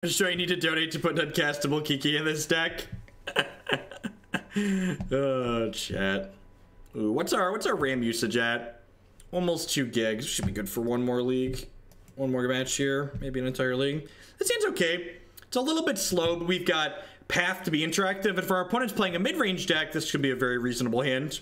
Do I need to donate to put uncastable Kiki in this deck? Oh, chat. Ooh, what's our RAM usage at? Almost 2 gigs. Should be good for one more league. One more match here. Maybe an entire league. That seems okay. It's a little bit slow, but we've got Path to be interactive. And for our opponents playing a mid-range deck, this should be a very reasonable hand.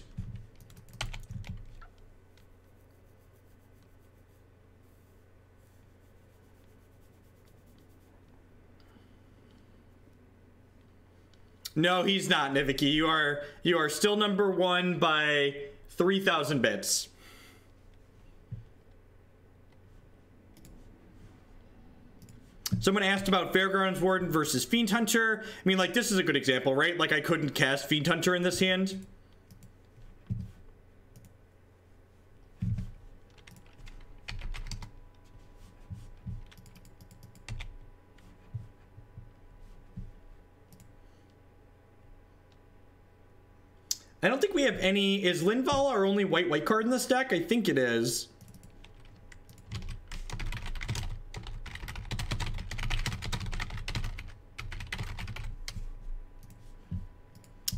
No, he's not, Niviki. You are still number 1 by 3,000 bits. Someone asked about Fairgrounds Warden versus Fiend Hunter. I mean, like, this is a good example, right? Like, I couldn't cast Fiend Hunter in this hand. I don't think we have any. Is Linvala our only white card in this deck? I think it is.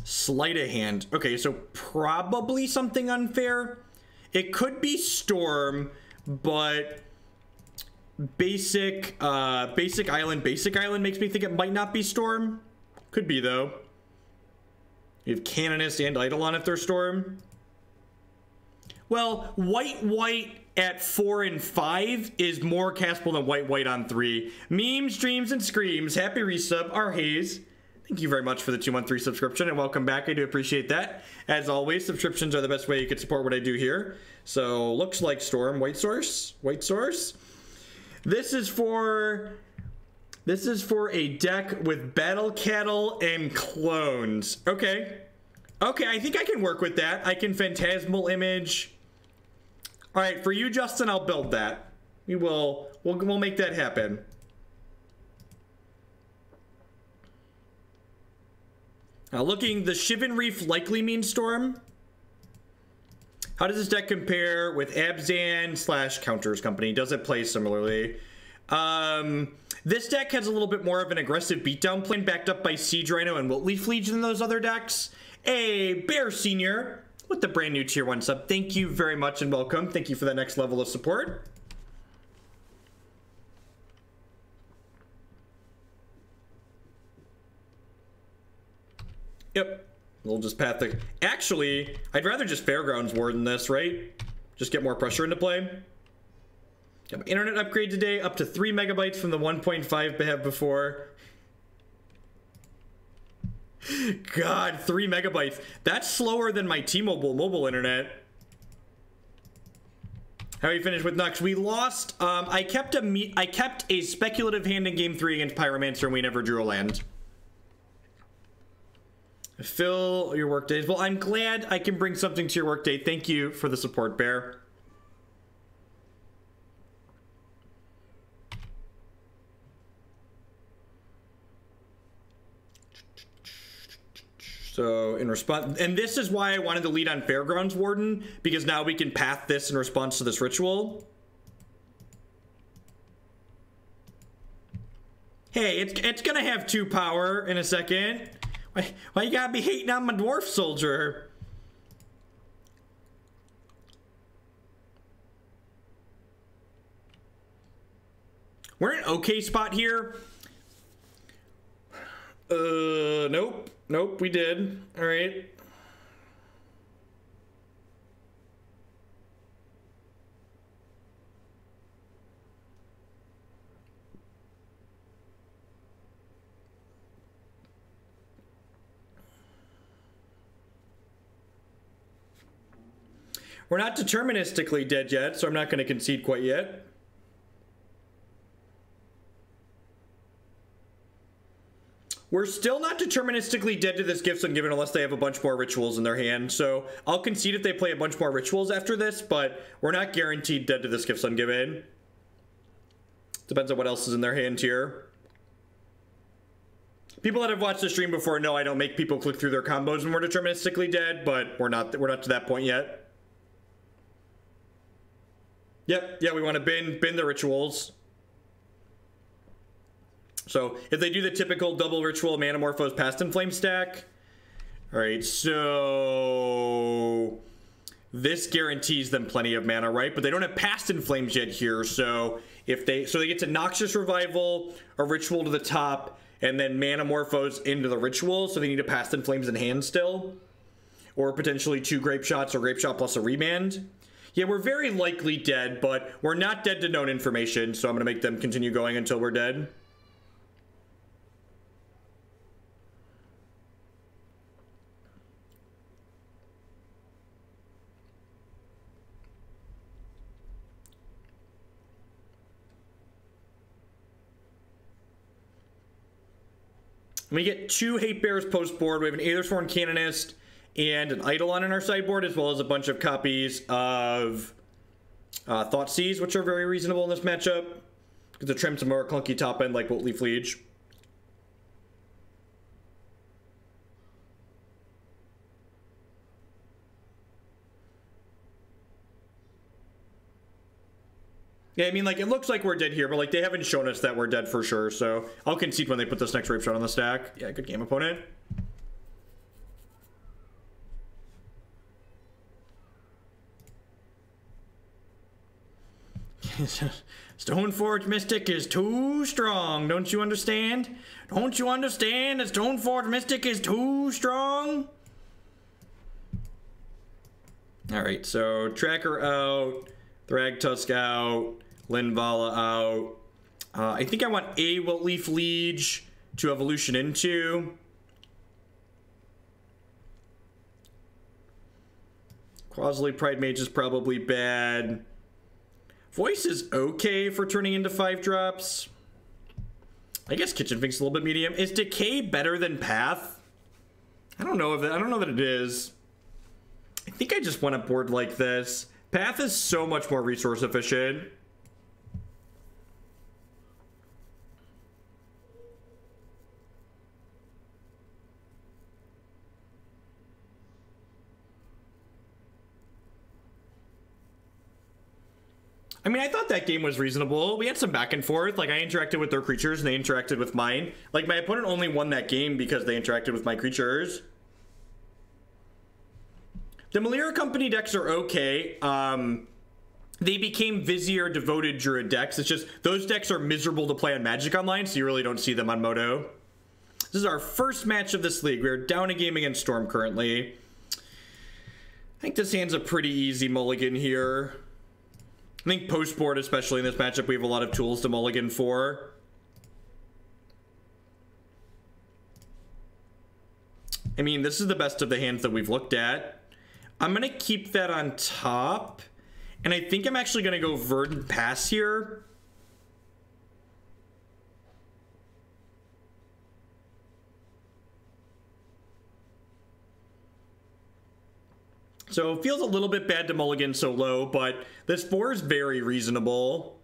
Sleight of hand. Okay, so probably something unfair. It could be Storm, but basic island makes me think it might not be Storm. Could be though. You have Canonist and Eidolon if they're Storm. Well, white at 4 and 5 is more castable than white on 3. Memes, dreams, and screams. Happy resub, our Hayes. Thank you very much for the 2-month subscription and welcome back. I do appreciate that. As always, subscriptions are the best way you can support what I do here. So looks like Storm, white source. This is for a deck with Battle Cattle and Clones. Okay, I think I can work with that. I can Phantasmal Image. All right, for you, Justin, I'll build that. We'll make that happen. Now looking, the Shivan Reef likely means Storm. How does this deck compare with Abzan / Counters Company? Does it play similarly? This deck has a little bit more of an aggressive beatdown plan backed up by Siege Rhino and Wilt-Leaf Liege than those other decks. A Bear Senior with the brand new tier 1 sub. Thank you very much and welcome. Thank you for that next level of support. Yep. We'll just path the... Actually, I'd rather just Fairgrounds Warden this, right? Just get more pressure into play. Got my internet upgrade today, up to 3 megabytes from the 1.5 I have before. God, 3 megabytes. That's slower than my T-Mobile mobile internet. How we finished with Nux? We lost. I kept a speculative hand in game 3 against Pyromancer, and we never drew a land. Fill your work days. Well, I'm glad I can bring something to your work day. Thank you for the support, Bear. So in response, and this is why I wanted to lead on Fairgrounds Warden, because now we can path this in response to this ritual. Hey, it's gonna have 2 power in a second. Why you gotta be hating on my dwarf soldier? We're in an okay spot here. Nope, we did. All right. We're not deterministically dead yet, so I'm not going to concede quite yet. We're still not deterministically dead to this Gifts Ungiven unless they have a bunch more rituals in their hand. So I'll concede if they play a bunch more rituals after this, but we're not guaranteed dead to this Gifts Ungiven. Depends on what else is in their hand here. People that have watched the stream before know I don't make people click through their combos when we're deterministically dead, but we're not to that point yet. Yep, yeah, we want to bin the rituals. So if they do the typical double ritual Manamorphose Past in Flame stack, all right, so this guarantees them plenty of mana, right? But they don't have Past in Flames yet here, so if they get to Noxious Revival, a ritual to the top, and then Manamorphose into the ritual, so they need a Past in Flames in hand still, or potentially 2 Grape Shots or Grape Shot plus a Remand. Yeah, we're very likely dead, but we're not dead to known information, so I'm gonna make them continue going until we're dead. We get 2 Hate Bears post board. We have an Ethersworn Canonist and an Eidolon in our sideboard, as well as a bunch of copies of Thoughtseize, which are very reasonable in this matchup, because it trims some more clunky top end like Wilt-Leaf Liege. Yeah, I mean, like, it looks like we're dead here, but, like, they haven't shown us that we're dead for sure, so I'll concede when they put this next Rape Shot on the stack. Yeah, good game, opponent. Stoneforge Mystic is too strong, don't you understand? Don't you understand that Stoneforge Mystic is too strong? Alright, so Tracker out, Thragtusk out, Linvala out. I think I want a Wilt-Leaf Liege to evolution into. Qasali Pridemage is probably bad. Voice is okay for turning into 5 drops. I guess Kitchen Finks a little bit medium. Is Decay better than Path? I don't know that it is. I think I just want a board like this. Path is so much more resource efficient. I mean, I thought that game was reasonable. We had some back and forth. Like, I interacted with their creatures and they interacted with mine. Like, my opponent only won that game because they interacted with my creatures. The Malira Company decks are okay. They became Vizier devoted Druid decks. It's just, those decks are miserable to play on Magic Online, so you really don't see them on Moto. This is our first match of this league. We're down a game against Storm currently. I think this hand's a pretty easy mulligan here. I think post board, especially in this matchup, we have a lot of tools to mulligan for. I mean, this is the best of the hands that we've looked at. I'm going to keep that on top. And I think I'm actually going to go Verdant Pass here. So it feels a little bit bad to mulligan so low, but this 4 is very reasonable.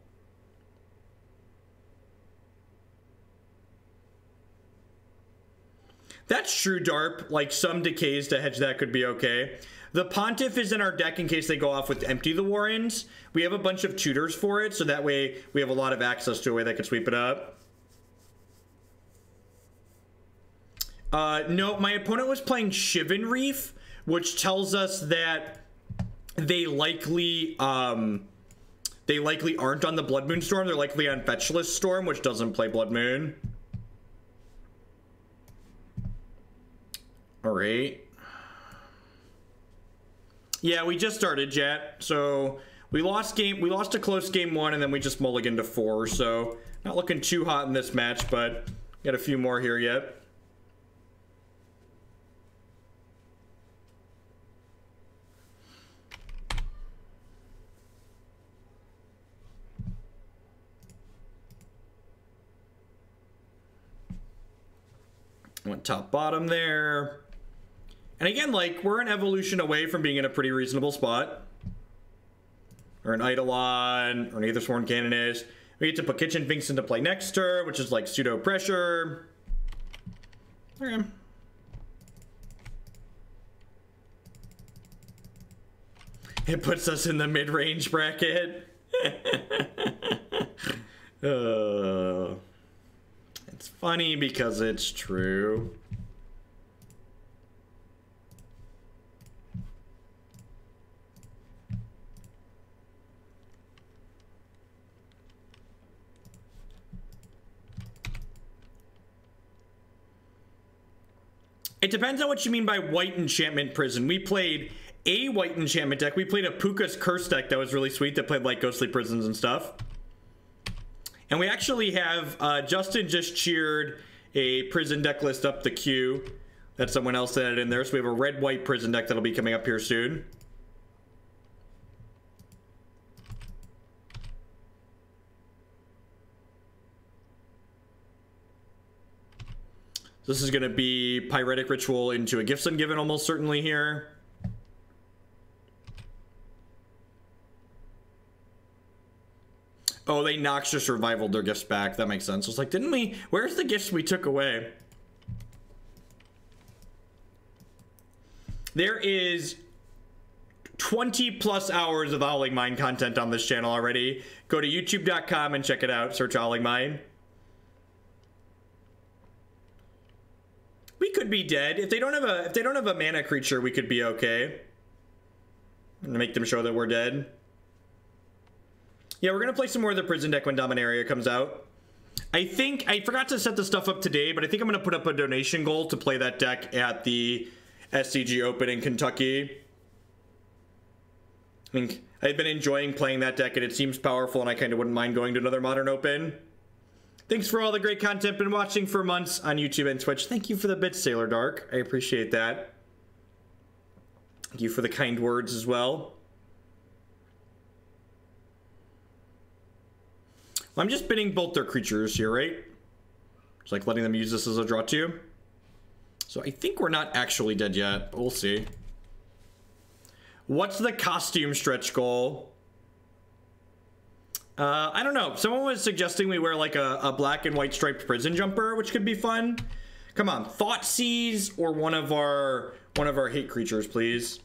That's true, Darp. Like, some decays to hedge that could be okay. The Pontiff is in our deck in case they go off with Empty the Warrens. We have a bunch of tutors for it, so that way we have a lot of access to a way that could sweep it up. No, my opponent was playing Shivan Reef, which tells us that they likely aren't on the Blood Moon Storm. They're likely on Fetchless Storm, which doesn't play Blood Moon. All right. Yeah, we just started, Jet. So we lost a close game 1, and then we just mulliganed to 4. So not looking too hot in this match, but got a few more here yet. Went top bottom there. And again, like, we're an evolution away from being in a pretty reasonable spot. Or an Eidolon, or an Ethersworn Canonist. We get to put Kitchen Finks into play next turn, which is like pseudo pressure. Okay. It puts us in the mid-range bracket. And It's funny because it's true. It depends on what you mean by white enchantment prison. We played a white enchantment deck. We played a Puka's Curse deck that was really sweet that played like ghostly prisons and stuff. And we actually have, Justin just cheered a prison deck list up the queue that someone else added in there. So we have a red-white prison deck that'll be coming up here soon. This is going to be Pyretic Ritual into a Gifts Ungiven almost certainly here. Oh, they Noxious Revivaled their gifts back. That makes sense. It's like, didn't we? Where's the gifts we took away? There is 20 plus hours of Howling Mine content on this channel already. Go to youtube.com and check it out. Search Howling Mine. We could be dead. If they don't have a mana creature, we could be okay. I'm gonna make them show that we're dead. Yeah, we're gonna play some more of the prison deck when Dominaria comes out. I think I forgot to set the stuff up today, but I think I'm gonna put up a donation goal to play that deck at the SCG Open in Kentucky. I think I've been enjoying playing that deck and it seems powerful and I kind of wouldn't mind going to another Modern Open. Thanks for all the great content. Been watching for months on YouTube and Twitch. Thank you for the bits, Sailor Dark. I appreciate that. Thank you for the kind words as well. I'm just binning both their creatures here, right? It's like letting them use this as a draw two. So I think we're not actually dead yet, but we'll see. What's the costume stretch goal? I don't know. Someone was suggesting we wear like a black and white striped prison jumper, which could be fun. Come on, Thoughtseize or one of our hate creatures, please.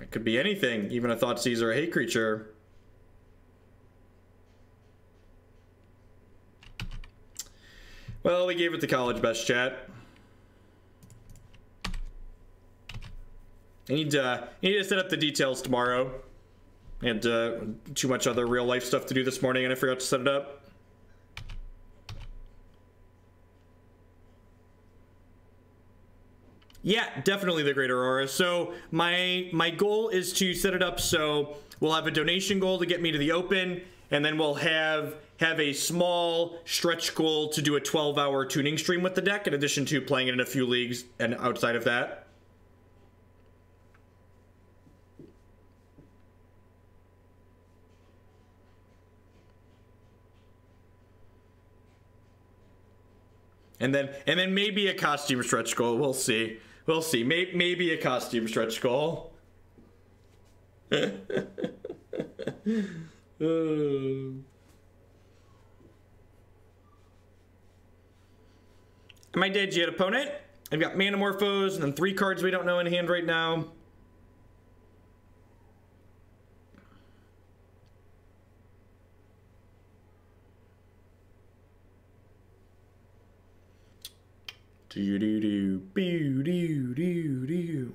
It could be anything, even a Thoughtseize or a hate creature. Well, we gave it the college best, chat. I need to set up the details tomorrow. I had too much other real life stuff to do this morning and I forgot to set it up. Yeah, definitely the Great Aurora. So my goal is to set it up so we'll have a donation goal to get me to the Open, and then we'll have a small stretch goal to do a 12-hour tuning stream with the deck, in addition to playing it in a few leagues and outside of that. And then maybe a costume stretch goal. We'll see. We'll see. Maybe a costume stretch goal. Am I dead yet, opponent? I've got Manamorphose and then 3 cards we don't know in hand right now.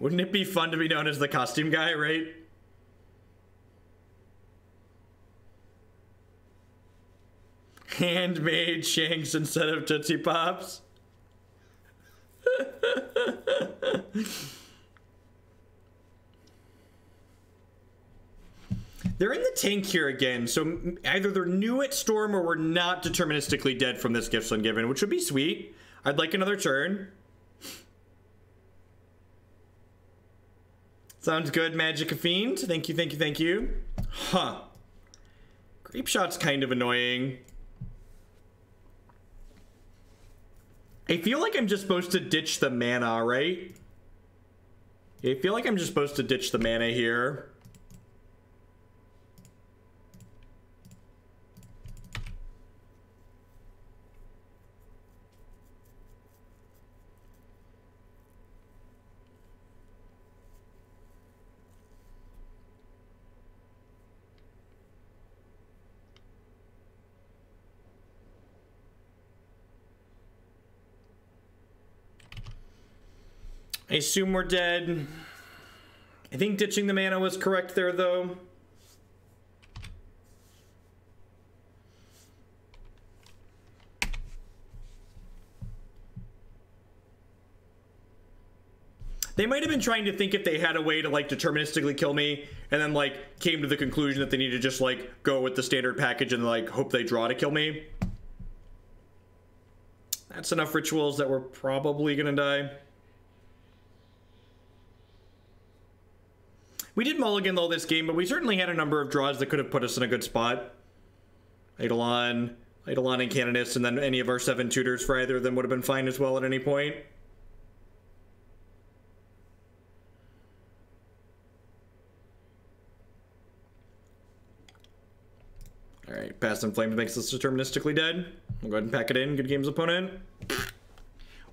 Wouldn't it be fun to be known as the costume guy, right? Handmade Shanks instead of Tootsie Pops. They're in the tank here again, so either they're new at Storm or we're not deterministically dead from this Gifts Ungiven, which would be sweet. I'd like another turn. Sounds good, Magic Fiend. Thank you, thank you, thank you. Huh. Grape Shot's kind of annoying. I feel like I'm just supposed to ditch the mana, right? I feel like I'm just supposed to ditch the mana here. I assume we're dead. I think ditching the mana was correct there, though. They might have been trying to think if they had a way to, like, deterministically kill me, and then, like, came to the conclusion that they need to just, like, go with the standard package and, like, hope they draw to kill me. That's enough rituals that we're probably gonna die. We did mulligan, though, this game, but we certainly had a number of draws that could have put us in a good spot. Eidolon and Canonist, and then any of our 7 tutors for either of them would have been fine as well at any point. Alright, Past and Flames makes us deterministically dead. We'll go ahead and pack it in. Good games, opponent.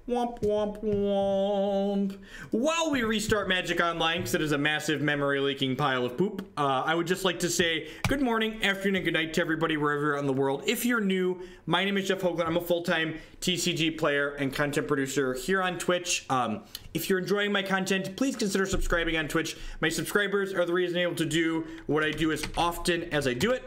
Womp, womp, womp. While we restart Magic Online, because it is a massive memory-leaking pile of poop, I would just like to say good morning, afternoon, and good night to everybody wherever you're in the world. If you're new, my name is Jeff Hoagland. I'm a full-time TCG player and content producer here on Twitch. If you're enjoying my content, please consider subscribing on Twitch. My subscribers are the reason I'm able to do what I do as often as I do it.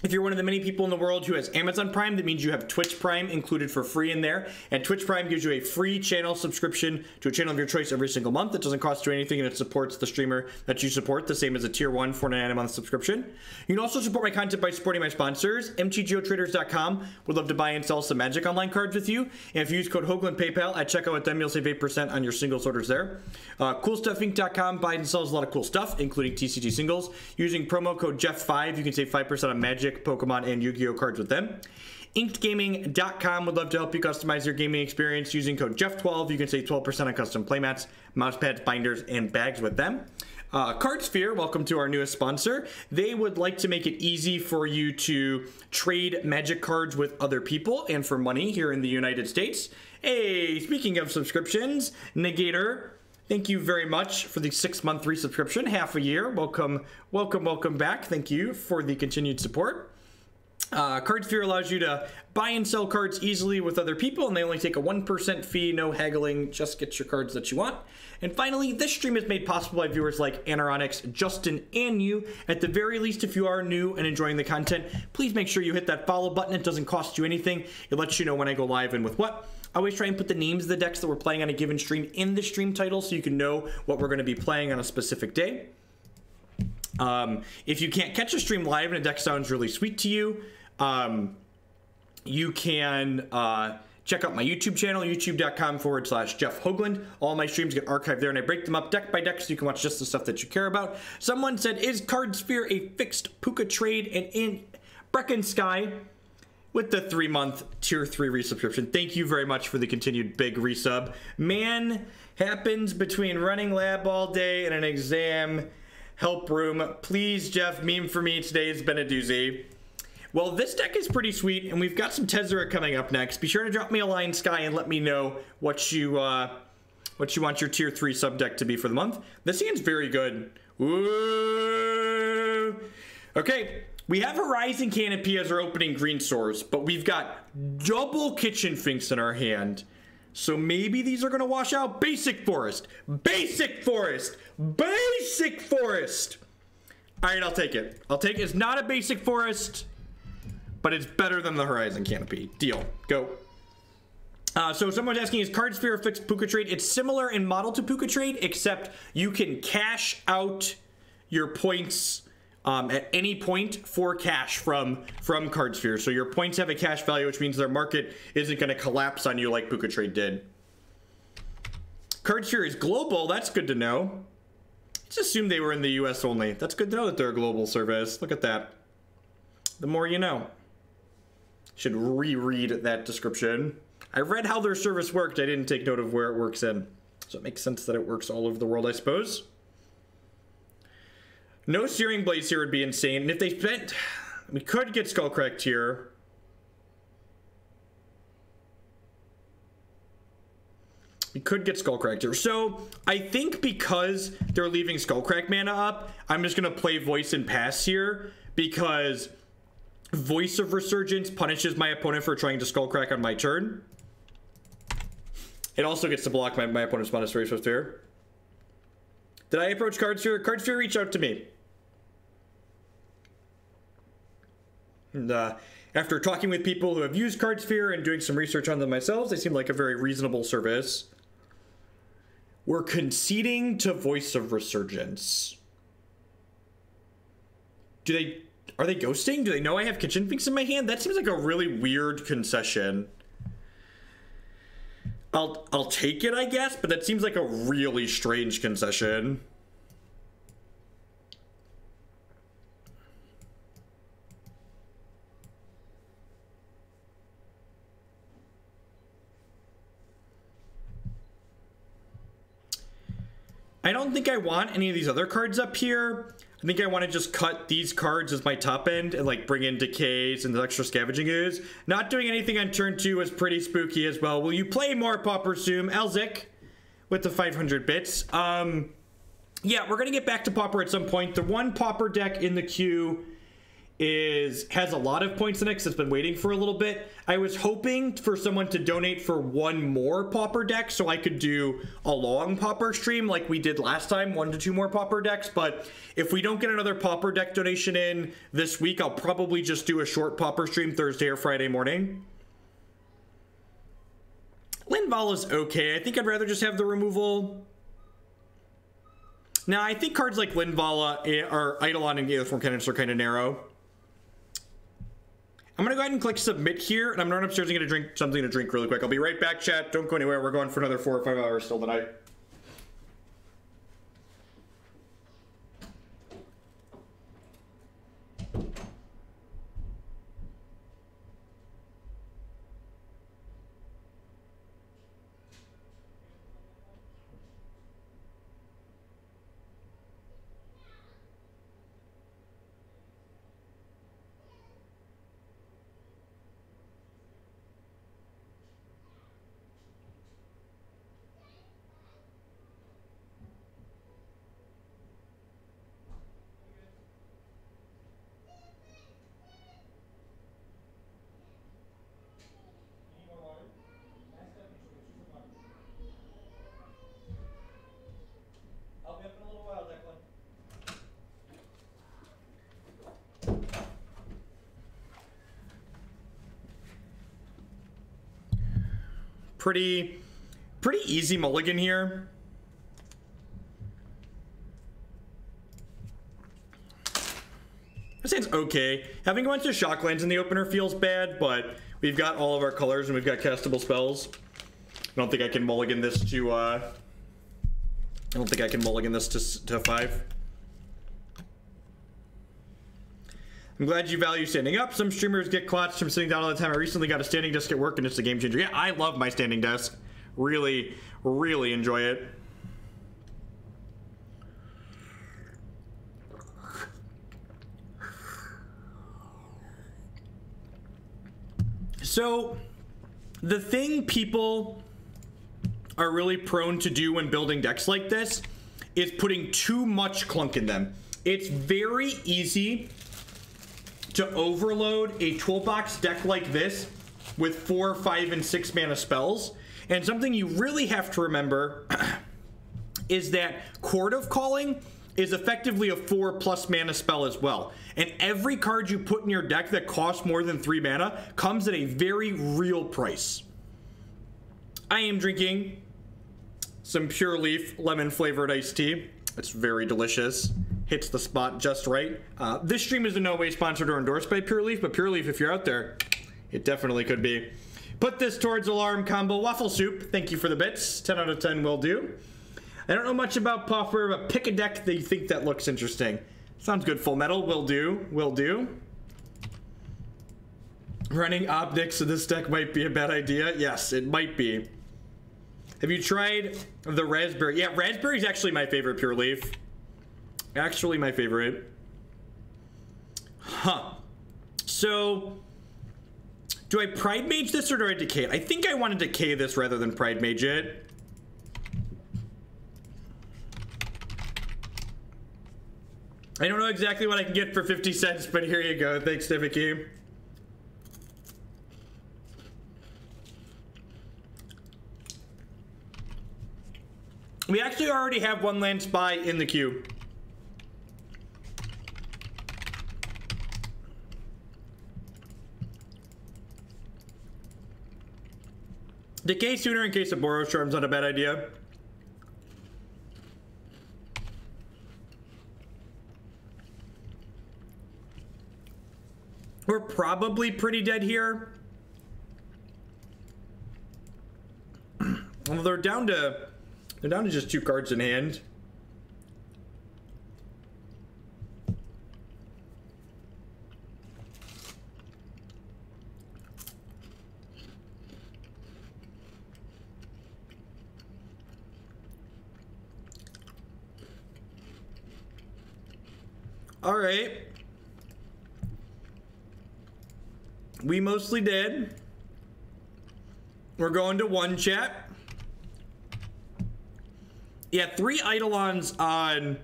If you're one of the many people in the world who has Amazon Prime, that means you have Twitch Prime included for free in there. And Twitch Prime gives you a free channel subscription to a channel of your choice every single month. It doesn't cost you anything, and it supports the streamer that you support, the same as a tier 1 $4.99 a month subscription. You can also support my content by supporting my sponsors. mtgotraders.com would love to buy and sell some Magic Online cards with you. And if you use code Hoagland PayPal at checkout with them, you'll save 8% on your singles orders there. CoolStuffInc.com buys and sells a lot of cool stuff, including TCG singles. Using promo code Jeff5, you can save 5% on Magic, Pokemon, and Yu-Gi-Oh cards with them. InkedGaming.com would love to help you customize your gaming experience using code Jeff12. You can save 12% on custom playmats, mouse pads, binders, and bags with them. Cardsphere, welcome to our newest sponsor. They would like to make it easy for you to trade Magic cards with other people and for money here in the United States. Hey, speaking of subscriptions, Negator, thank you very much for the 6-month resubscription, half a year. Welcome, welcome, welcome back. Thank you for the continued support. Cardsphere allows you to buy and sell cards easily with other people, and they only take a 1% fee, no haggling, just get your cards that you want. And finally, this stream is made possible by viewers like Anaronix, Justin, and you. At the very least, if you are new and enjoying the content, please make sure you hit that follow button. It doesn't cost you anything. It lets you know when I go live and with what. I always try and put the names of the decks that we're playing on a given stream in the stream title so you can know what we're going to be playing on a specific day. If you can't catch a stream live and a deck sounds really sweet to you, you can check out my YouTube channel, youtube.com/Jeff Hoagland. All my streams get archived there, and I break them up deck by deck so you can watch just the stuff that you care about. Someone said, is Cardsphere a fixed Puka trade? And in Brecken Sky with the 3-month tier 3 resubscription. Thank you very much for the continued big resub. Man, happens between running lab all day and an exam help room. Please, Jeff, meme for me today has been a doozy. Well, this deck is pretty sweet, and we've got some Tezzeret coming up next. Be sure to drop me a line, Sky, and let me know what you want your tier 3 sub deck to be for the month. This hand's very good. Ooh. Okay, we have Horizon Canopy as our opening green source, but we've got double Kitchen Finks in our hand. So maybe these are going to wash out. Basic Forest. Basic Forest. Basic Forest. All right, I'll take it. I'll take it. It's not a Basic Forest, but it's better than the Horizon Canopy. Deal. Go. So someone's asking, is Cardsphere a fixed Puka trade? It's similar in model to Puka trade, except you can cash out your points at any point for cash from Cardsphere. So your points have a cash value, which means their market isn't going to collapse on you like Puka trade did. Cardsphere is global. That's good to know. Let's assume they were in the US only. That's good to know that they're a global service. Look at that. The more you know. Should reread that description. I read how their service worked. I didn't take note of where it works in. So it makes sense that it works all over the world, I suppose. No Searing Blades here would be insane. And if they spent... We could get Skullcracked here. We could get Skullcracked here. So I think because they're leaving Skullcrack mana up, I'm just going to play Voice and pass here. Because Voice of Resurgence punishes my opponent for trying to Skullcrack on my turn. It also gets to block my opponent's Monastery Swift Fear. Did I approach Card Sphere? Card Sphere reached out to me. And after talking with people who have used Card Sphere and doing some research on them myself, they seem like a very reasonable service. We're conceding to Voice of Resurgence. Are they ghosting? Do they know I have Kitchen Finks in my hand? That seems like a really weird concession. I'll take it, I guess, but that seems like a really strange concession. I don't think I want any of these other cards up here. I think I want to just cut these cards as my top end and like bring in Decays and the extra Scavenging Ooze. Not doing anything on turn 2 is pretty spooky as well. Will you play more Pauper Zoom? Elzik with the 500 bits. Yeah, we're going to get back to Pauper at some point. The one Pauper deck in the queue has a lot of points in it because it's been waiting for a little bit. I was hoping for someone to donate for one more Pauper deck so I could do a long Pauper stream like we did last time, 1 to 2 more Pauper decks. But if we don't get another Pauper deck donation in this week, I'll probably just do a short Pauper stream Thursday or Friday morning. Linvala's okay. I think I'd rather just have the removal. Now, I think cards like Linvala or Eidolon and Ethersworn Canonist are kind of narrow. I'm going to go ahead and click submit here, and I'm going to run upstairs and get a drink, something to drink really quick. I'll be right back, chat. Don't go anywhere. We're going for another 4 or 5 hours still tonight. Pretty easy mulligan here. This hand's okay. Having a bunch of shocklands in the opener feels bad, but we've got all of our colors and we've got castable spells. I don't think I can mulligan this to I don't think I can mulligan this to 5. I'm glad you value standing up. Some streamers get clutched from sitting down all the time. I recently got a standing desk at work and it's a game changer. Yeah, I love my standing desk. Really, really enjoy it. So, the thing people are really prone to do when building decks like this is putting too much clunk in them. It's very easy to overload a toolbox deck like this with 4, 5, and 6 mana spells. And something you really have to remember is that Chord of Calling is effectively a 4+ mana spell as well. And every card you put in your deck that costs more than 3 mana comes at a very real price. I am drinking some Pure Leaf lemon flavored iced tea. It's very delicious. Hits the spot just right. This stream is in no way sponsored or endorsed by Pure Leaf, but Pure Leaf, if you're out there, it definitely could be. Put this towards alarm combo. Waffle soup, thank you for the bits. 10 out of 10 will do. I don't know much about Pauper, but pick a deck that you think that looks interesting. Sounds good. Full Metal will do. Will do. Running optics in this deck might be a bad idea. Yes, it might be. Have you tried the Raspberry? Yeah, Raspberry is actually my favorite Pure Leaf. Actually my favorite. Huh. So, do I Pridemage this or do I Decay it? I think I want to Decay this rather than Pridemage it. I don't know exactly what I can get for 50 cents, but here you go. Thanks, Timothy. We actually already have one land spy in the queue. Decay sooner in case of Boros Charm's not a bad idea. We're probably pretty dead here. Well, they're down to just 2 cards in hand. All right. We mostly did. We're going to 1 chat. Yeah, 3 Eidolons on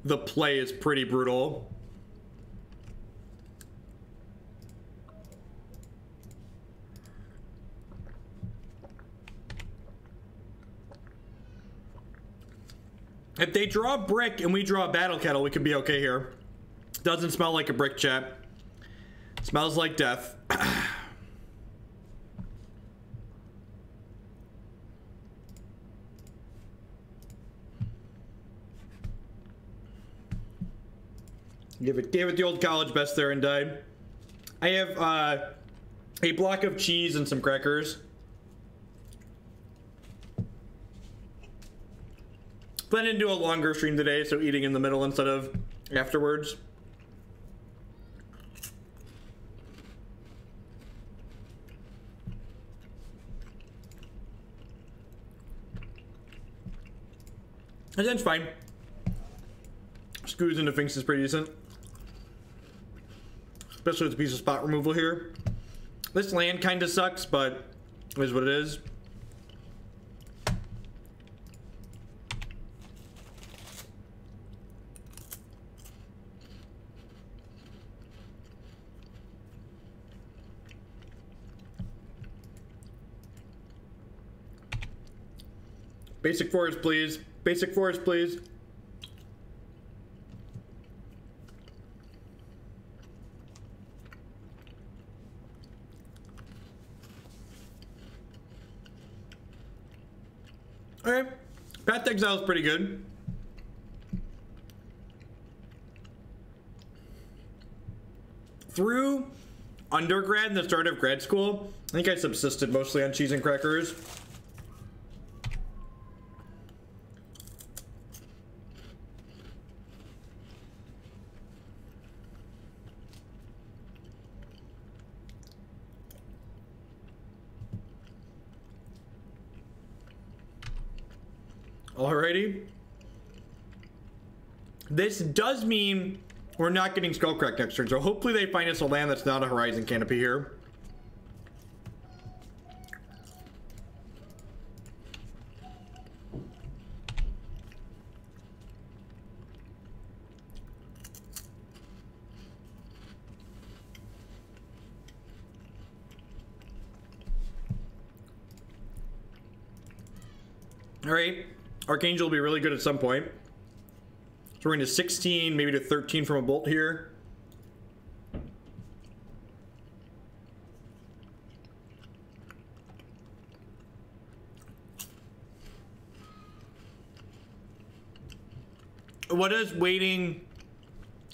the play is pretty brutal. If they draw a brick and we draw a battle kettle, we could be okay here. Doesn't smell like a brick, chat. Smells like death. Gave it the old college best there and died. I have a block of cheese and some crackers. Planning to do a longer stream today, so eating in the middle instead of afterwards. And that's fine. Screws into Finks is pretty decent. Especially with a piece of spot removal here. This land kind of sucks, but it is what it is. Basic forest, please. Basic forest, please. Alright. Path to Exile is pretty good. Through undergrad and the start of grad school, I think I subsisted mostly on cheese and crackers. Alrighty. This does mean we're not getting Skullcrack next turn, so hopefully they find us a land that's not a Horizon Canopy here. Alright. Archangel will be really good at some point. So we're going to 16, maybe to 13 from a bolt here. What does waiting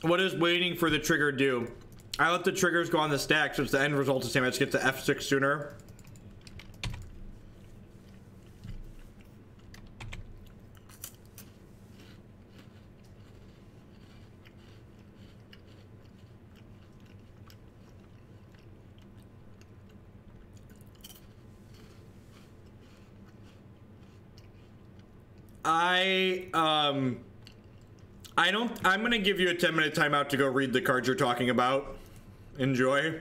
for the trigger do? I let the triggers go on the stack, so it's the end result is the same. I just get to F6 sooner. I'm gonna give you a 10-minute timeout to go read the cards you're talking about. Enjoy.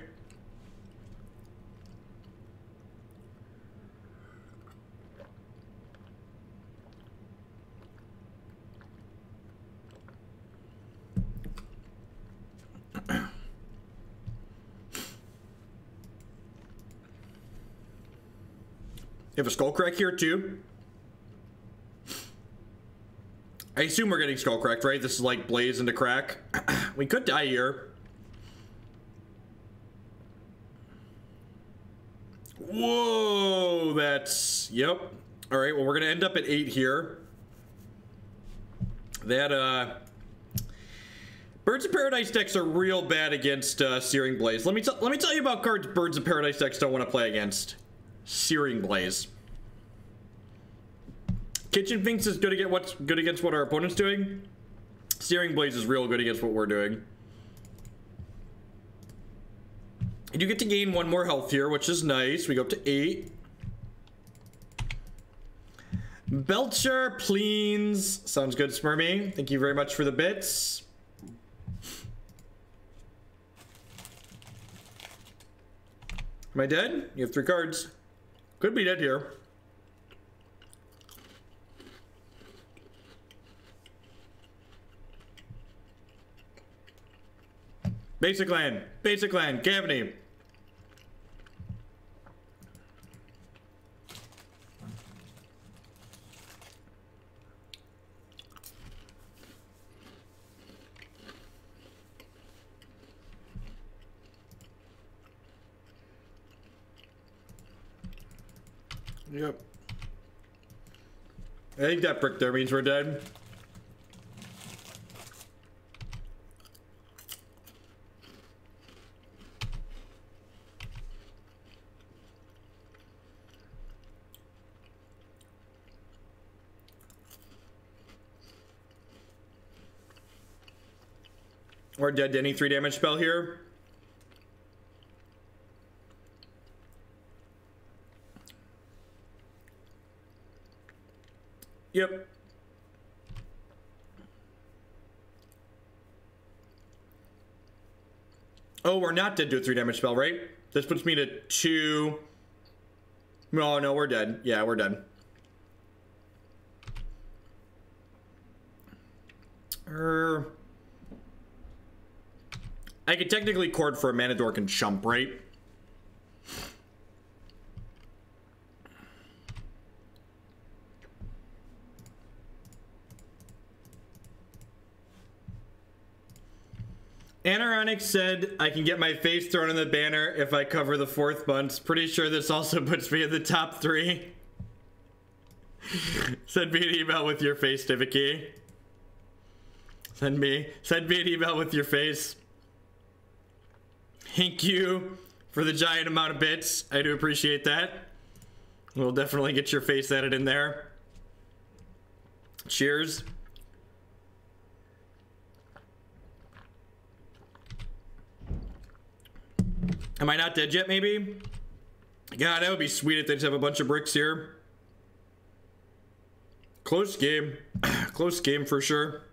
You have a Skullcrack here too. I assume we're getting Skull Cracked, right? This is like Blaze into Crack. We could die here. Whoa, that's... Yep. All right, well, we're going to end up at 8 here. That, Birds of Paradise decks are real bad against Searing Blaze. Let me tell you about cards Birds of Paradise decks don't want to play against. Searing Blaze. Kitchen Finks is good against what our opponent's doing. Stirring Blaze is real good against what we're doing. You get to gain 1 more health here, which is nice. We go up to 8. Belcher, Pleens. Sounds good, Smirmy. Thank you very much for the bits. Am I dead? You have 3 cards. Could be dead here. Basic land, Gavony. Yep. I think that brick there means we're dead. We're dead to any 3 damage spell here. Yep. Oh, we're not dead to a 3 damage spell, right? This puts me to 2. No, we're dead. Yeah, we're dead. I could technically Chord for a mana dork and chump, right? Anaronic said I can get my face thrown in the banner if I cover the 4th month. Pretty sure this also puts me in the top 3. Send me an email with your face, Tiviki. Send me an email with your face. Thank you for the giant amount of bits. I do appreciate that. We'll definitely get your face added in there. Cheers. Am I not dead yet, maybe? God, that would be sweet if they just have a bunch of bricks here. Close game. Close game for sure.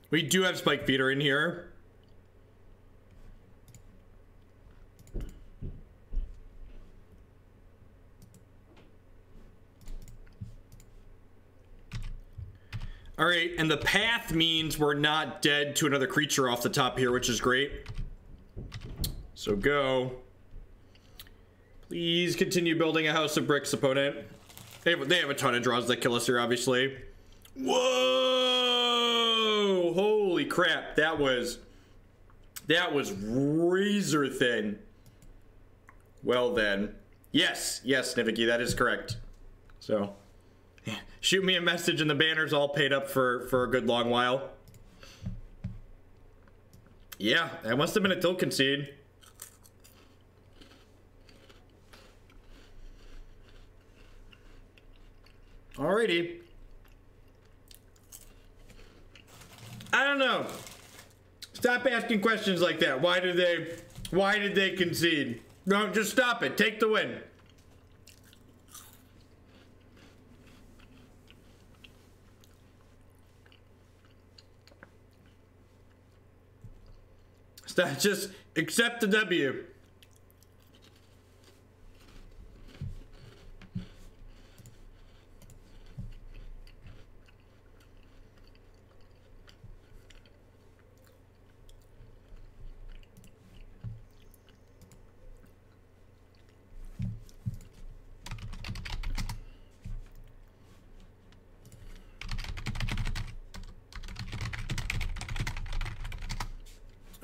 We do have Spike Feeder in here. All right, and the path means we're not dead to another creature off the top here, which is great. So go. Please continue building a house of bricks, opponent. They have a ton of draws that kill us here, obviously. Whoa! Holy crap, that was razor thin. Well then. Yes, Niviki, that is correct. So, shoot me a message and the banner's all paid up for a good long while. Yeah, that must have been a tilt concede. Alrighty. I don't know. Stop asking questions like that. Why did they concede? No, just stop it. Take the win. Stop, just accept the W.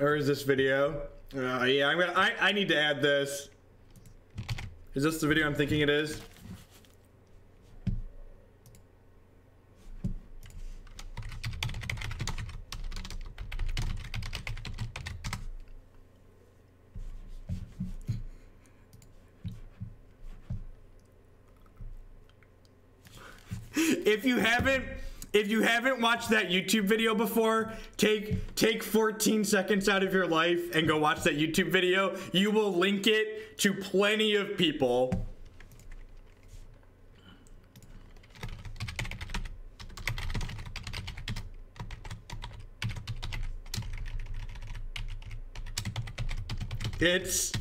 Or is this video? Yeah, I need to add this. Is this the video I'm thinking it is? If you haven't watched that YouTube video before, take 14 seconds out of your life and go watch that YouTube video. You will link it to plenty of people. It's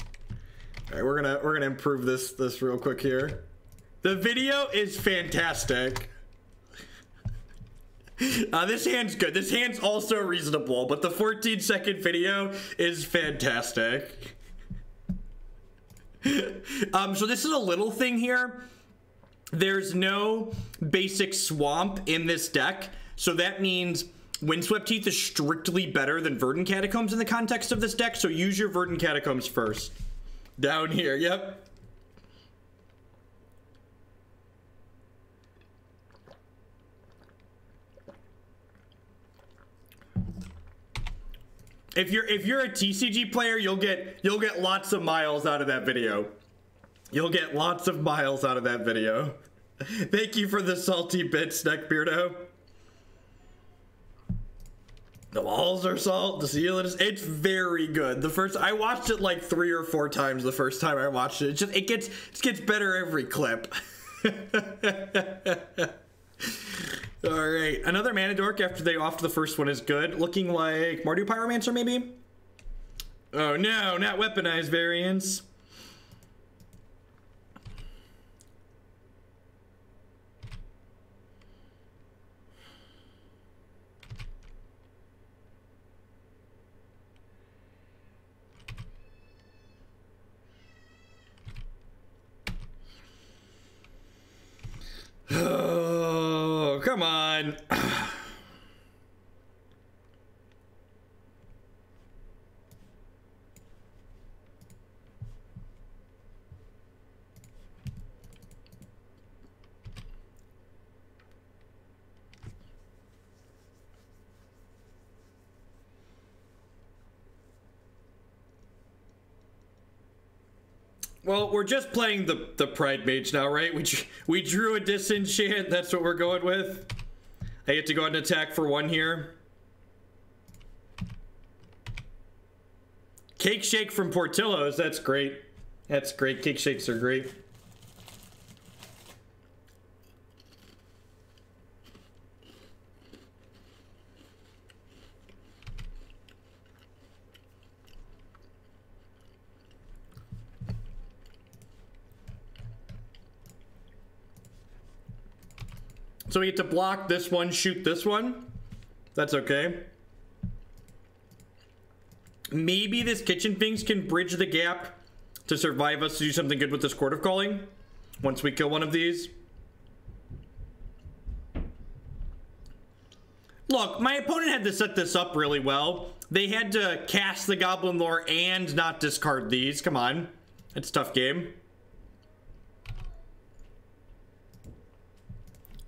all right. We're gonna improve this real quick here. The video is fantastic. This hand's good. This hand's also reasonable, but the 14-second video is fantastic. So this is a little thing here. There's no basic swamp in this deck, so that means Windswept Heath is strictly better than Verdant Catacombs in the context of this deck, so use your Verdant Catacombs first. Down here, yep. If you're a TCG player, you'll get lots of miles out of that video. You'll get lots of miles out of that video. Thank you for the salty bits, Neckbeardo. The walls are salt, the ceiling is, it's very good. I watched it like 3 or 4 times the first time I watched it. It gets better every clip. All right, another mana dork after they offed the first one is good. Looking like Mardu Pyromancer, maybe? Oh no, not weaponized variants. Oh, come on. Well, we're just playing the Pridemage now, right? We drew a disenchant. That's what we're going with. I get to go ahead and attack for 1 here. Cake Shake from Portillo's. That's great. That's great. Cake Shakes are great. So we get to block this one, shoot this one. That's okay. Maybe this Kitchen Finks can bridge the gap to survive us to do something good with this Chord of Calling once we kill one of these. Look, my opponent had to set this up really well. They had to cast the Goblin Lore and not discard these. Come on. It's a tough game.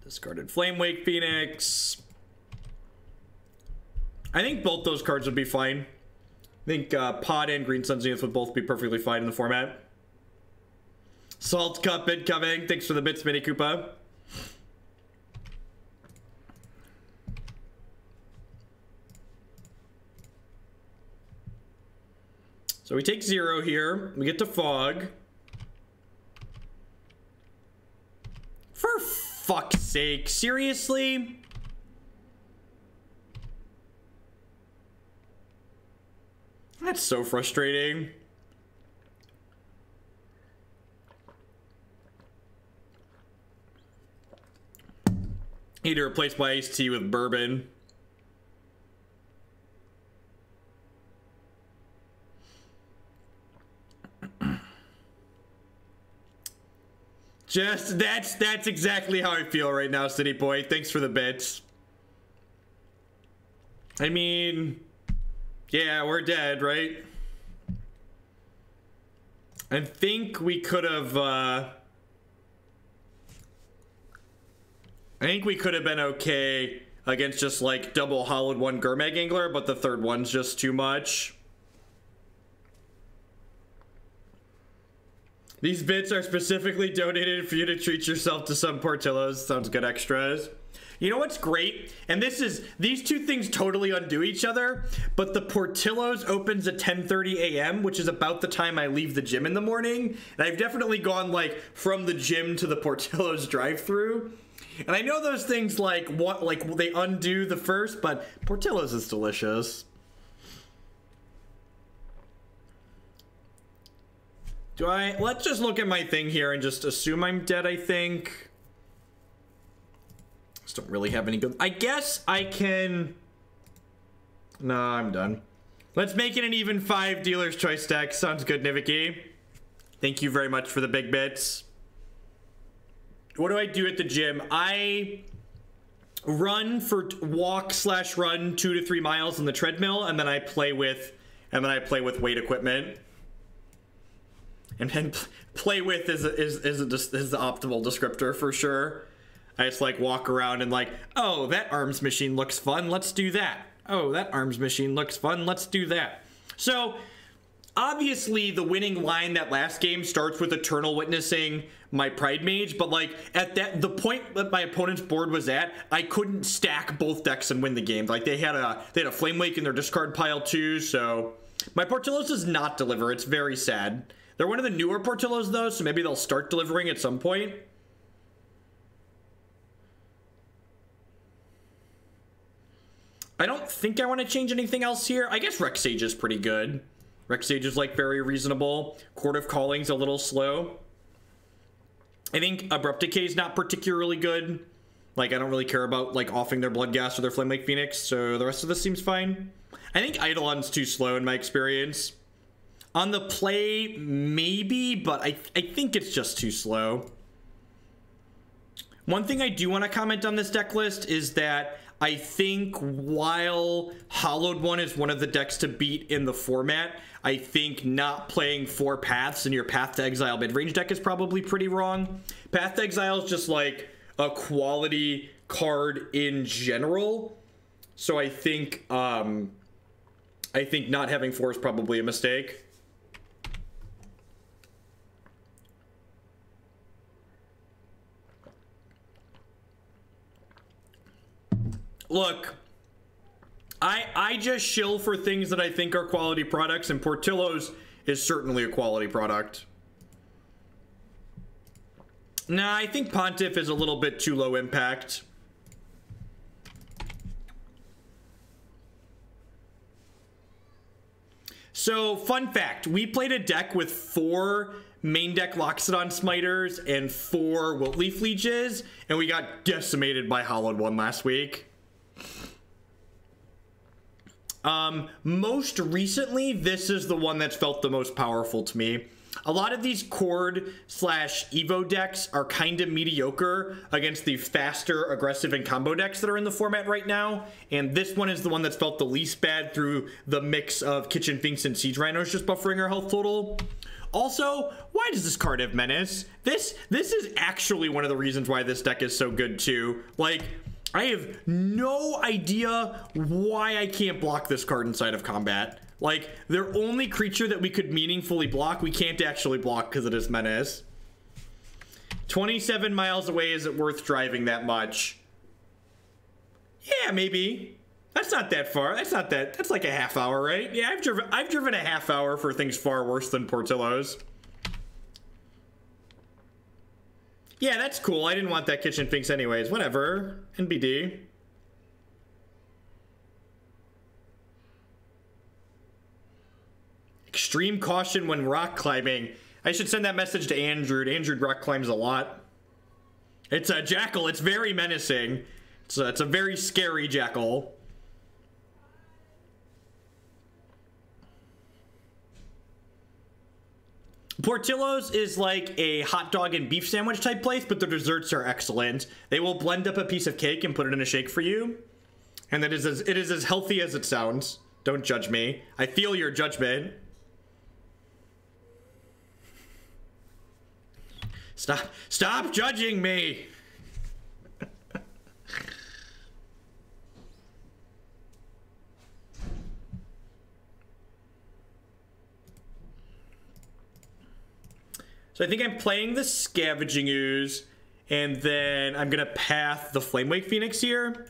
Discarded Flamewake Phoenix. I think both those cards would be fine. I think Pod and Green Sun Zenith would both be perfectly fine in the format. Salt Cup incoming. Thanks for the bits, Mini Koopa. So we take 0 here. We get to Fog. For fuck's sake, seriously? That's so frustrating. Need to replace my iced tea with bourbon. Just, that's exactly how I feel right now, City Boy. Thanks for the bits. I mean, Yeah, we're dead, right? I think we could have, I think we could have been okay against just like double hollowed one Gurmag Angler, but the third one's just too much. These bits are specifically donated for you to treat yourself to some Portillos. Sounds good, extras. You know what's great? And these two things totally undo each other, but the Portillo's opens at 10:30 a.m., which is about the time I leave the gym in the morning. And I've definitely gone like from the gym to the Portillo's drive-thru. And I know those things like they undo the first, but Portillo's is delicious. Let's just look at my thing here and just assume I'm dead, I think. Just don't really have any good... I guess I can... No, I'm done. Let's make it an even 5 dealer's choice deck. Sounds good, Niviki. Thank you very much for the big bits. What do I do at the gym? I walk/run 2 to 3 miles on the treadmill, and then I play with weight equipment. And then play with is the optimal descriptor for sure. I just like walk around and like, oh, that arms machine looks fun, let's do that. Oh, that arms machine looks fun, let's do that. So obviously the winning line that last game starts with Eternal Witnessing my Pridemage, but like at the point that my opponent's board was at, I couldn't stack both decks and win the game. Like they had a Flame Wake in their discard pile too, so my Portillo's does not deliver. It's very sad. They're one of the newer Portillo's though, so maybe they'll start delivering at some point. I don't think I want to change anything else here. I guess Rex Sage is pretty good. Rex Sage is like very reasonable. Chord of Calling's a little slow. I think Abrupt Decay is not particularly good. Like I don't really care about like offing their Bloodghast or their Flame Lake Phoenix, so the rest of this seems fine. I think Eidolon's too slow in my experience. On the play, maybe, but I think it's just too slow. One thing I do want to comment on this deck list is that I think while Hollowed One is one of the decks to beat in the format, I think not playing 4 paths in your Path to Exile mid-range deck is probably pretty wrong. Path to Exile is just like a quality card in general. So I think not having 4 is probably a mistake. Look, I just shill for things that I think are quality products, and Portillo's is certainly a quality product. Nah, I think Pontiff is a little bit too low impact. So, fun fact, we played a deck with 4 main deck Loxodon Smiters and 4 Wilt-Leaf Lieges, and we got decimated by Hollowed One last week. Most recently, this is the one that's felt the most powerful to me. A lot of these Chord/Evo decks are kind of mediocre against the faster, aggressive, and combo decks that are in the format right now, and this one is the one that's felt the least bad through the mix of Kitchen Finks and Siege Rhinos just buffering our health total. Also, why does this card have Menace? This is actually one of the reasons why this deck is so good too. Like, I have no idea why I can't block this card inside of combat. Like, their only creature that we could meaningfully block, we can't actually block because it is Menace. 27 miles away, is it worth driving that much? Yeah, maybe. That's not that far. That's like a half hour, right? Yeah, I've driven a half hour for things far worse than Portillo's. Yeah, that's cool. I didn't want that Kitchen Finks anyways. Whatever. NBD. Extreme caution when rock climbing. I should send that message to Andrew. Andrew rock climbs a lot. It's a jackal. It's very menacing. It's a very scary jackal. Portillo's is like a hot dog and beef sandwich type place, but the desserts are excellent. They will blend up a piece of cake and put it in a shake for you. And it is as healthy as it sounds. Don't judge me. I feel your judgment. Stop judging me. So I think I'm playing the Scavenging Ooze, and then I'm gonna path the Flamewake Phoenix here.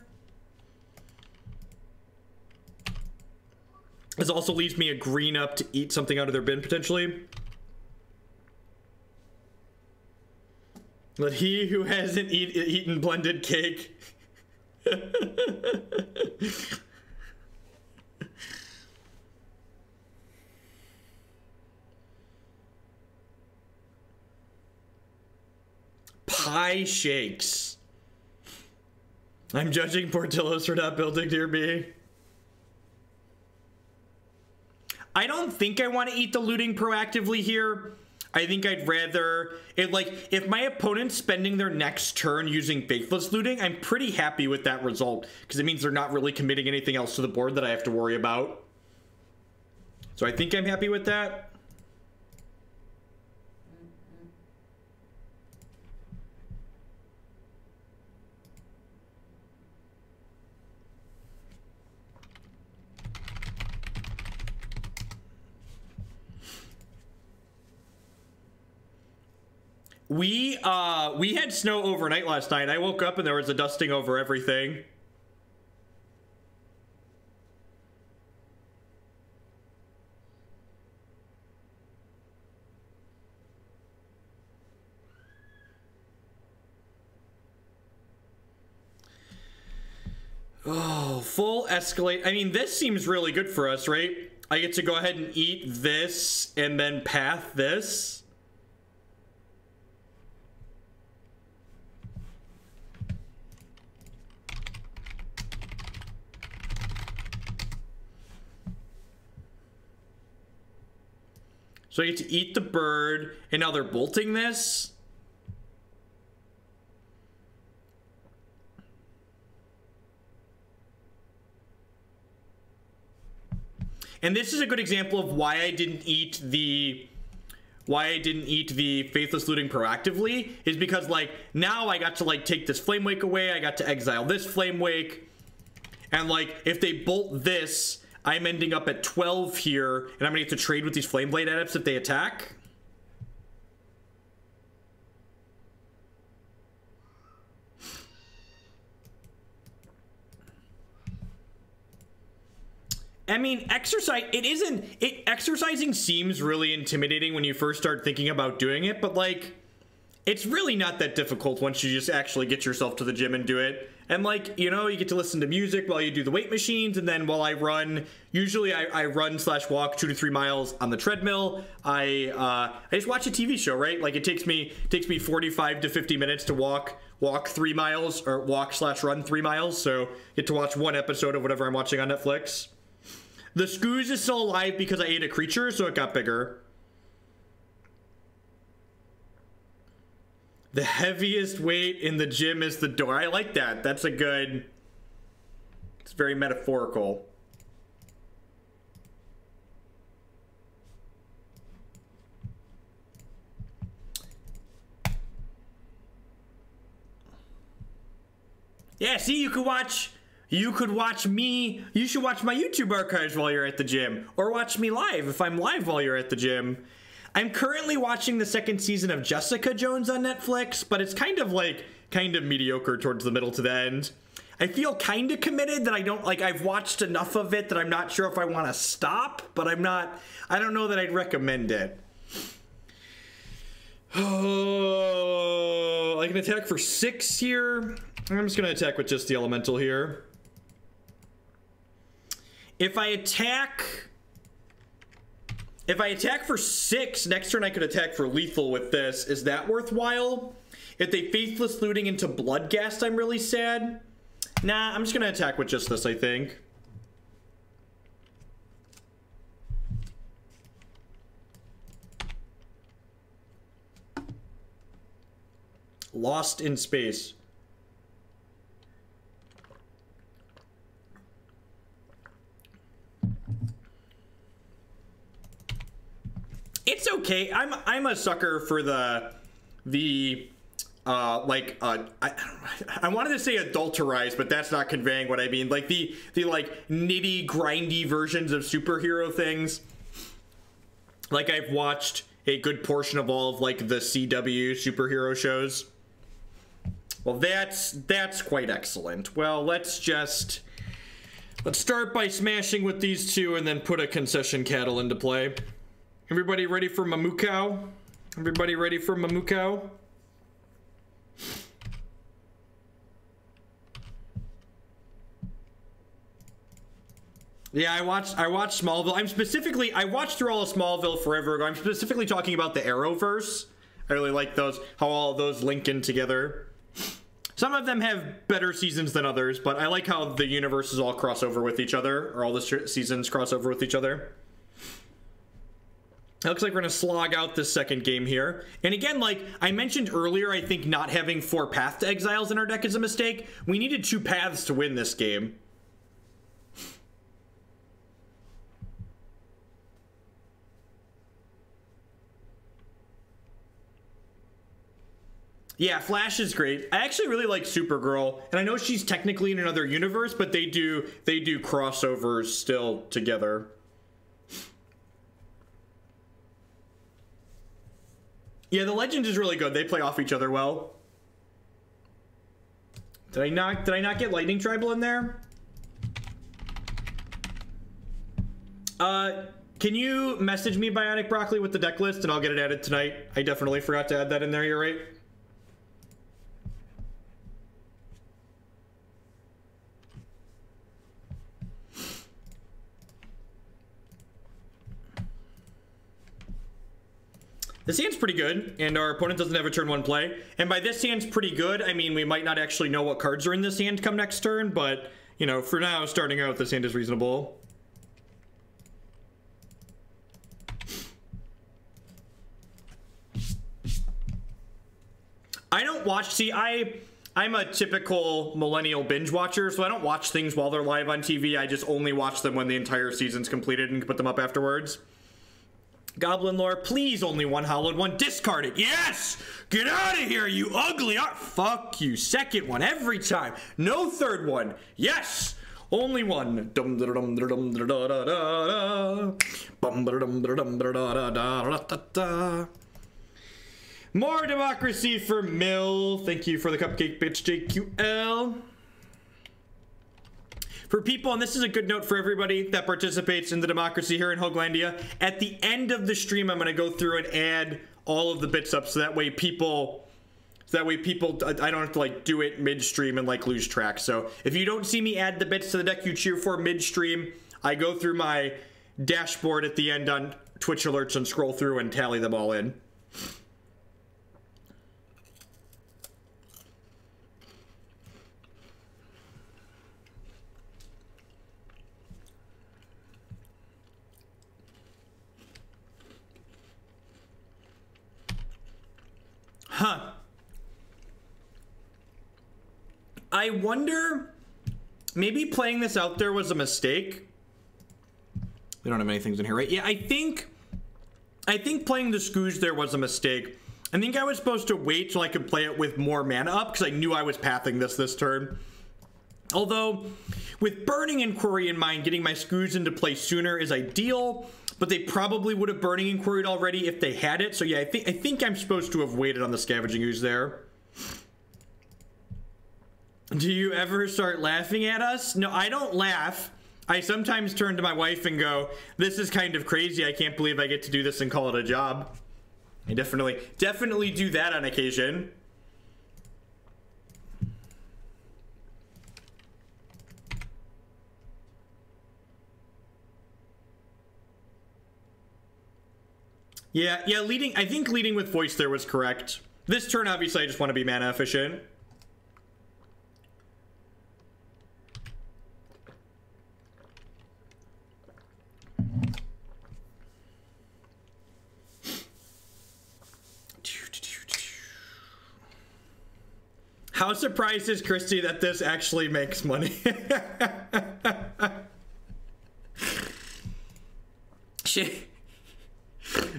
This also leaves me a green up to eat something out of their bin, potentially. Let he who hasn't eaten blended cake. Pie shakes. I'm judging Portillo's for not building near me. I don't think I want to eat the looting proactively here. I think I'd rather it, like, if my opponent's spending their next turn using Faithless Looting, I'm pretty happy with that result, because it means they're not really committing anything else to the board that I have to worry about. So I think I'm happy with that. We had snow overnight last night. I woke up and there was a dusting over everything. Oh, full escalate. I mean, this seems really good for us, right? I get to go ahead and eat this and then path this. So I get to eat the bird, and now they're bolting this. And this is a good example of why I didn't eat the Faithless Looting proactively, is because, like, now I got to, like, take this Flamewake away, I got to exile this Flamewake, and, like, if they bolt this, I'm ending up at 12 here, and I'm gonna get to trade with these Flameblade Adepts if they attack. I mean, exercising seems really intimidating when you first start thinking about doing it, but, like, it's really not that difficult once you just actually get yourself to the gym and do it. And, like, you know, you get to listen to music while you do the weight machines, and then while I run, usually I run/walk 2 to 3 miles on the treadmill. I just watch a TV show, right? Like, it takes me 45 to 50 minutes to walk 3 miles, or walk/run 3 miles. So get to watch one episode of whatever I'm watching on Netflix. The Scooze is still alive because I ate a creature, so it got bigger. The heaviest weight in the gym is the door. I like that. That's a good... It's very metaphorical. Yeah, see, you could watch me. You should watch my YouTube archives while you're at the gym. Or watch me live if I'm live while you're at the gym. I'm currently watching the 2nd season of Jessica Jones on Netflix, but it's kind of mediocre towards the middle to the end. I feel kind of committed that I don't, like, I've watched enough of it that I'm not sure if I want to stop, but I don't know that I'd recommend it. Oh, I can attack for 6 here. I'm just going to attack with just the elemental here. If I attack for 6, next turn I could attack for lethal with this. Is that worthwhile? If they Faithless Looting into Bloodghast, I'm really sad. Nah, I'm just gonna attack with just this, I think. Lost in Space. It's okay. I'm a sucker for I wanted to say adulterized, but that's not conveying what I mean. Like the like nitty grindy versions of superhero things. Like I've watched a good portion of all of like the CW superhero shows. Well, that's quite excellent. Well, let's start by smashing with these two and then put a concession cattle into play. Everybody ready for Mamukau? Everybody ready for Mamukau? Yeah, I watched Smallville. I watched through all of Smallville forever ago. I'm specifically talking about the Arrowverse. I really like those, how all of those link in together. Some of them have better seasons than others, but I like how the universes all cross over with each other, or all the seasons cross over with each other. It looks like we're gonna slog out this second game here. And again, like I mentioned earlier, I think not having 4 Path to Exiles in our deck is a mistake. We needed 2 paths to win this game. Yeah, Flash is great. I actually really like Supergirl, and I know she's technically in another universe, but they do crossovers still together. Yeah, the Legends is really good. They play off each other well. Did I not get Lightning Tribal in there? Can you message me Bionic Broccoli with the deck list and I'll get it added tonight? I definitely forgot to add that in there, you're right. This hand's pretty good, and our opponent doesn't have a turn 1 play. And by this hand's pretty good, I mean, we might not actually know what cards are in this hand come next turn, but, you know, for now, starting out, this hand is reasonable. I don't watch, see, I'm a typical millennial binge watcher, so I don't watch things while they're live on TV. I just only watch them when the entire season's completed and can put them up afterwards. Goblin Lore, please, only 1 hollowed 1. Discard it. Yes! Get out of here, you ugly art. Fuck you. Second one every time. No third one. Yes! Only 1. More democracy for Mill. Thank you for the cupcake, bitch, JQL. For people, and this is a good note for everybody that participates in the democracy here in Hoaglandia, at the end of the stream, I'm going to go through and add all of the bits up so that way people, I don't have to like do it midstream and like lose track. So if you don't see me add the bits to the deck you cheer for midstream, I go through my dashboard at the end on Twitch alerts and scroll through and tally them all in. Huh. I wonder, maybe playing this out there was a mistake. We don't have many things in here, right? Yeah, I think playing the Scooge there was a mistake. I think I was supposed to wait till I could play it with more mana up because I knew I was pathing this turn. Although, with Burning Inquiry in mind, getting my Scooge into play sooner is ideal. But they probably would have Burning Inquired already if they had it. So yeah, I think I'm supposed to have waited on the Scavenging Ooze there. Do you ever start laughing at us? No, I don't laugh. I sometimes turn to my wife and go, this is kind of crazy. I can't believe I get to do this and call it a job. I definitely do that on occasion. Yeah, I think leading with Voice there was correct. This turn, obviously, I just want to be mana efficient. How surprised is Christy that this actually makes money?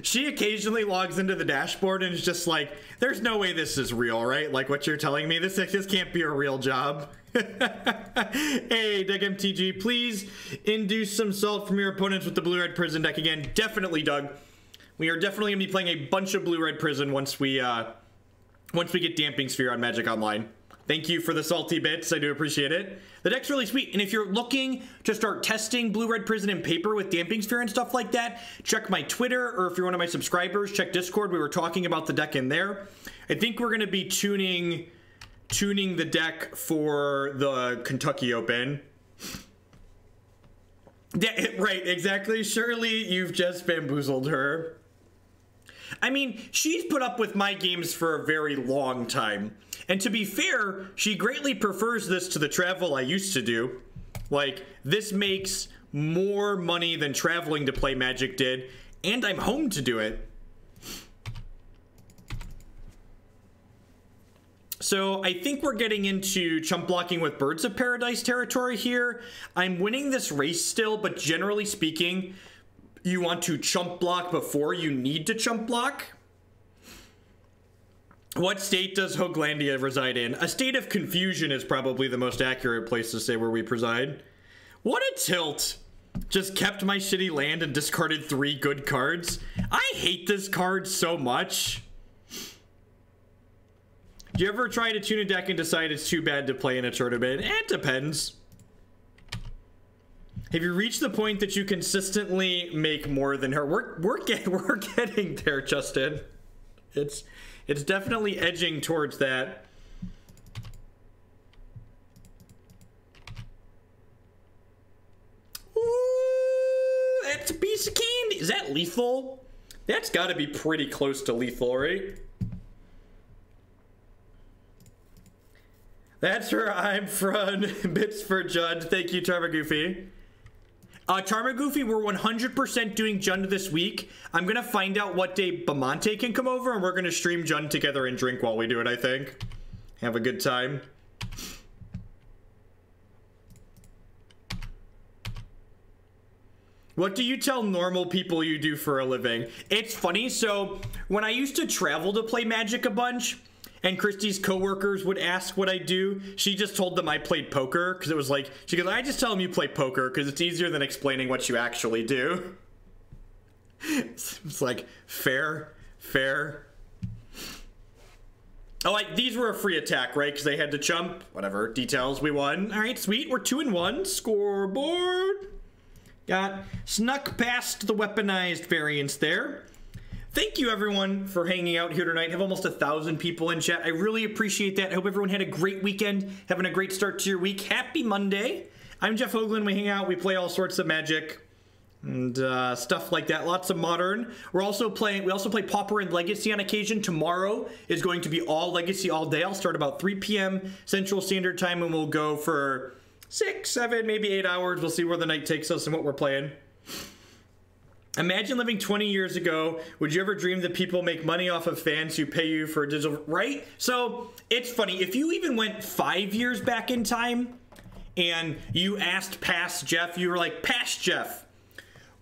She occasionally logs into the dashboard and is just like, there's no way this is real, right? Like what you're telling me, this can't be a real job. Hey, Doug MTG, please induce some salt from your opponents with the blue-red prison deck again. Definitely, Doug. We are definitely gonna be playing a bunch of blue-red prison once we get Damping Sphere on Magic Online. Thank you for the salty bits. I do appreciate it. The deck's really sweet. And if you're looking to start testing Blue-Red Prison in paper with Damping Sphere and stuff like that, check my Twitter, or if you're one of my subscribers, check Discord. We were talking about the deck in there. I think we're going to be tuning the deck for the Kentucky Open. Yeah, right, exactly. Surely you've just bamboozled her. I mean, she's put up with my games for a very long time. And to be fair, she greatly prefers this to the travel I used to do. Like, this makes more money than traveling to play Magic did, and I'm home to do it. So I think we're getting into chump blocking with Birds of Paradise territory here. I'm winning this race still, but generally speaking, you want to chump block before you need to chump block. What state does Hoaglandia reside in? A state of confusion is probably the most accurate place to say where we preside. What a tilt. Just kept my shitty land and discarded 3 good cards. I hate this card so much. Do you ever try to tune a deck and decide it's too bad to play in a tournament? It depends. Have you reached the point that you consistently make more than her? We're getting there, Justin. It's definitely edging towards that. Ooh, that's a piece of candy. Is that lethal? That's got to be pretty close to lethal, right? That's where I'm from. Bits for Jund. Thank you, Tarmagoofy. Tarmagoofy, we're 100% doing Jund this week. I'm going to find out what day Bamonte can come over, and we're going to stream Jund together and drink while we do it, I think. Have a good time. What do you tell normal people you do for a living? It's funny. So when I used to travel to play Magic a bunch, and Christy's coworkers would ask what I do, she just told them I played poker, because it was like, she goes, I just tell them you play poker because it's easier than explaining what you actually do. It's like, fair. Oh, these were a free attack, right? Because they had to chump. Whatever, details, we won. All right, sweet, we're 2-1. Scoreboard. Got snuck past the weaponized variants there. Thank you, everyone, for hanging out here tonight. I have almost 1,000 people in chat. I really appreciate that. I hope everyone had a great weekend, having a great start to your week. Happy Monday. I'm Jeff Hoagland. We hang out. We play all sorts of Magic and stuff like that. Lots of Modern. We also play Pauper and Legacy on occasion. Tomorrow is going to be all Legacy all day. I'll start about 3 p.m. Central Standard Time, and we'll go for 6, 7, maybe 8 hours. We'll see where the night takes us and what we're playing. Imagine living 20 years ago. Would you ever dream that people make money off of fans who pay you for digital, right? So it's funny. If you even went 5 years back in time and you asked past Jeff, you were like, past Jeff,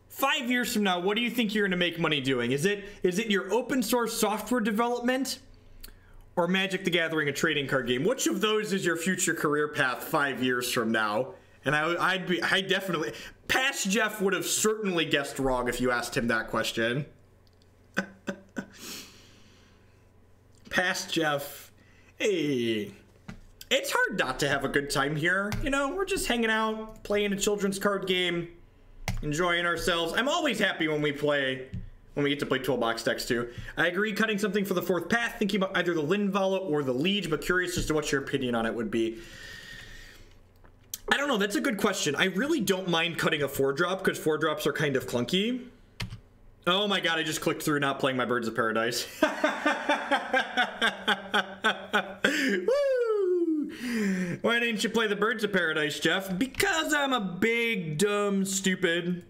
5 years from now, what do you think you're going to make money doing? Is it your open source software development or Magic the Gathering, a trading card game? Which of those is your future career path 5 years from now? And I definitely, past Jeff would have certainly guessed wrong if you asked him that question. Past Jeff, hey, it's hard not to have a good time here. You know, we're just hanging out, playing a children's card game, enjoying ourselves. I'm always happy when we get to play toolbox decks too. I agree, cutting something for the 4th path, thinking about either the Linvala or the Liege, but curious as to what your opinion on it would be. I don't know, that's a good question. I really don't mind cutting a 4-drop because 4-drops are kind of clunky. Oh my god, I just clicked through not playing my Birds of Paradise. Woo! Why didn't you play the Birds of Paradise, Jeff? Because I'm a big, dumb, stupid.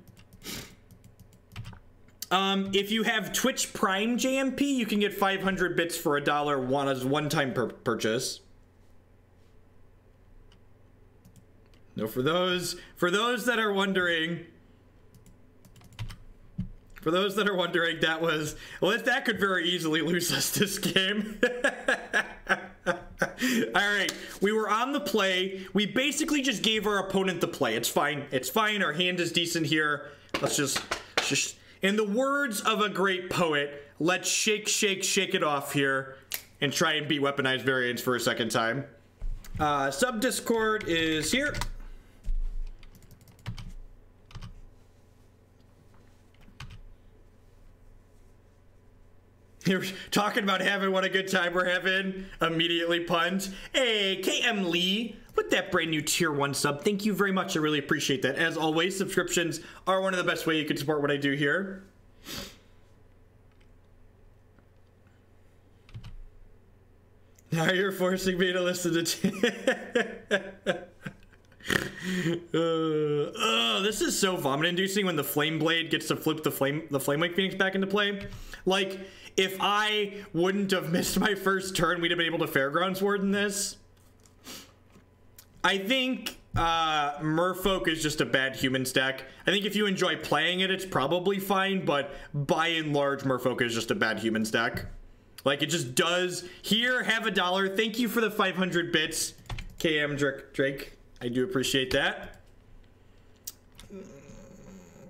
If you have Twitch Prime JMP, you can get 500 bits for $1 as one-time purchase. No, for those that are wondering, For those that are wondering, that was... Well, that could very easily lose us this game. Alright, we were on the play. We basically just gave our opponent the play. It's fine. It's fine. Our hand is decent here. Let's just... In the words of a great poet, let's shake it off here and try and beat weaponized variants for a second time. Sub-Discord is here. You're talking about having what a good time we're having. Immediately puns. Hey, KM Lee, with that brand new tier 1 sub. Thank you very much. I really appreciate that. As always, subscriptions are one of the best ways you can support what I do here. Now you're forcing me to listen to... this is so vomit-inducing when the Flame Blade gets to flip the Flamewake Phoenix back into play. Like, if I wouldn't have missed my first turn, we'd have been able to Fairgrounds Warden this. I think Merfolk is just a bad human stack. I think if you enjoy playing it, it's probably fine, but by and large, Merfolk is just a bad human stack. Like, it just does. Here, have $1. Thank you for the 500 bits, KM Drake. I do appreciate that.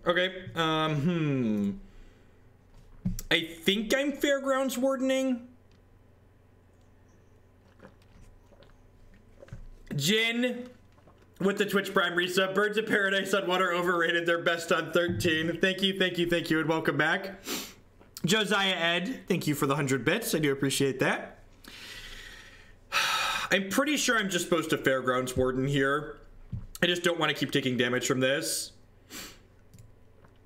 Okay, I think I'm Fairgrounds Wardening. Jin with the Twitch Prime resub. Birds of Paradise on Water overrated. They're best on 13. Thank you, and welcome back. Josiah Ed, thank you for the 100 bits. I do appreciate that. I'm pretty sure I'm just supposed to Fairgrounds Warden here. I just don't want to keep taking damage from this.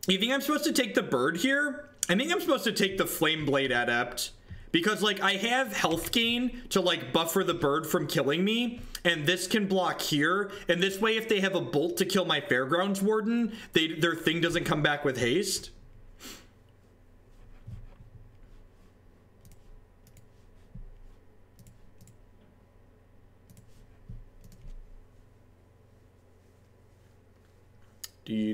You think I'm supposed to take the bird here? I think I'm supposed to take the Flame Blade Adept. Because, like, I have health gain to, like, buffer the bird from killing me. And this can block here. And this way, if they have a bolt to kill my Fairgrounds Warden, their thing doesn't come back with haste. We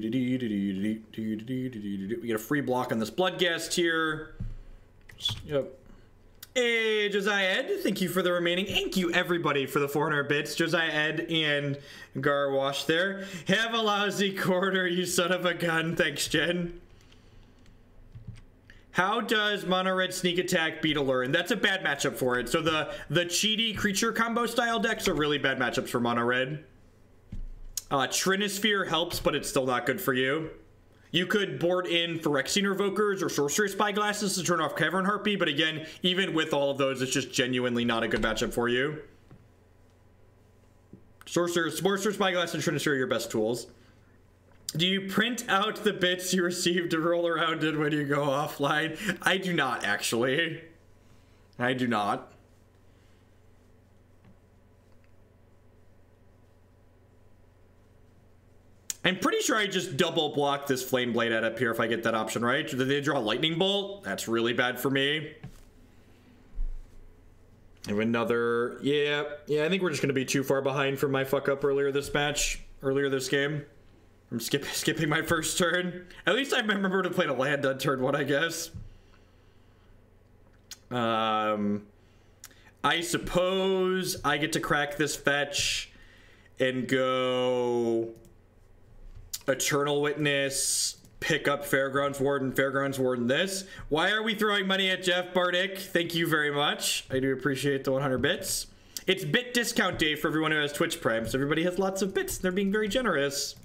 get a free block on this Bloodghast here. Yep. Hey, Josiah Ed, thank you for the remaining. Thank you, everybody, for the 400 bits. Josiah Ed and Garwash there. Have a lousy quarter, you son of a gun. Thanks, Jen. How does Mono Red Sneak Attack beat Allurin? That's a bad matchup for it. So the cheaty creature combo style decks are really bad matchups for Mono Red. Trinisphere helps, but it's still not good for you. You could board in Phyrexian Revokers or Sorcerer Spyglasses to turn off Cavern Harpy, but again, even with all of those, it's just genuinely not a good matchup for you. Sorcerer Spyglass and Trinisphere are your best tools. Do you print out the bits you receive to roll around in when you go offline? I do not, actually. I do not. I'm pretty sure I just double block this Flame Blade up here if I get that option right. Did they draw Lightning Bolt? That's really bad for me. I have another... Yeah, I think we're just going to be too far behind from my fuck up earlier this game. I'm skipping my first turn. At least I remember to play a land on turn 1, I guess. I suppose I get to crack this fetch and go... Eternal Witness, pick up Fairgrounds Warden this. Why are we throwing money at Jeff Bardick? Thank you very much. I do appreciate the 100 bits. It's bit discount day for everyone who has Twitch Prime, so everybody has lots of bits. They're being very generous.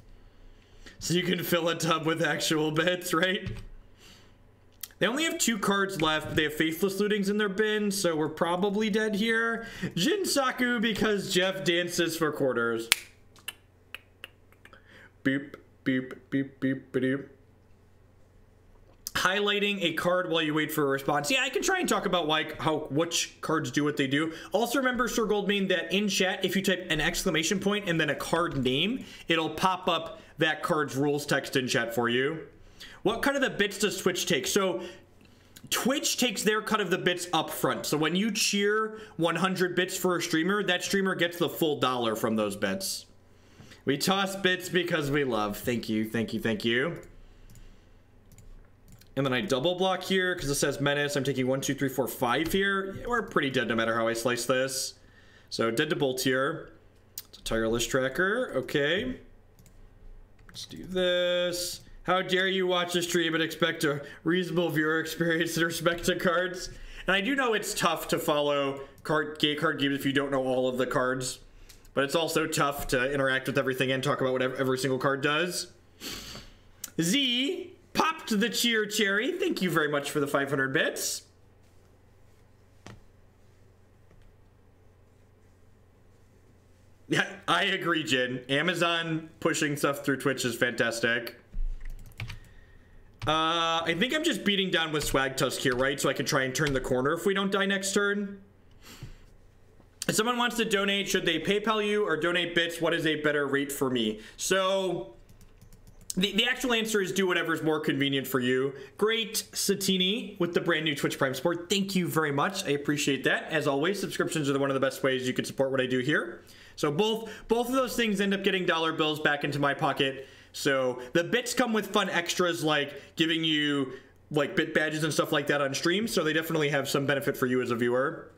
So you can fill a tub with actual bits, right? They only have 2 cards left. They have Faithless Lootings in their bin, so we're probably dead here. Jinsaku because Jeff dances for quarters. Boop. Boop, boop, boop, boop. Highlighting a card while you wait for a response. Yeah, I can try and talk about which cards do what they do. Also remember, Sir Goldmane, that in chat, if you type an exclamation point and then a card name, it'll pop up that card's rules text in chat for you. What cut of the bits does Twitch take? So Twitch takes their cut of the bits up front. So when you cheer 100 bits for a streamer, that streamer gets the full $1 from those bits. We toss bits because we love. Thank you, thank you, thank you. And then I double block here because this says menace. I'm taking 1, 2, 3, 4, 5 here. Yeah, we're pretty dead no matter how I slice this. So dead to bolt here. It's a Tireless Tracker. Okay. Let's do this. How dare you watch a stream and expect a reasonable viewer experience in respect to cards? And I do know it's tough to follow card games if you don't know all of the cards. But it's also tough to interact with everything and talk about what every single card does. Z popped the cheer cherry. Thank you very much for the 500 bits. Yeah, I agree, Jin. Amazon pushing stuff through Twitch is fantastic. I think I'm just beating down with Swag Tusk here, right? So I can try and turn the corner if we don't die next turn. If someone wants to donate, should they PayPal you or donate bits? What is a better rate for me? So the actual answer is do whatever's more convenient for you. Great Satini with the brand new Twitch Prime support. Thank you very much. I appreciate that. As always, subscriptions are one of the best ways you can support what I do here. So both of those things end up getting dollar bills back into my pocket. So the bits come with fun extras like giving you like bit badges and stuff like that on stream. So they definitely have some benefit for you as a viewer.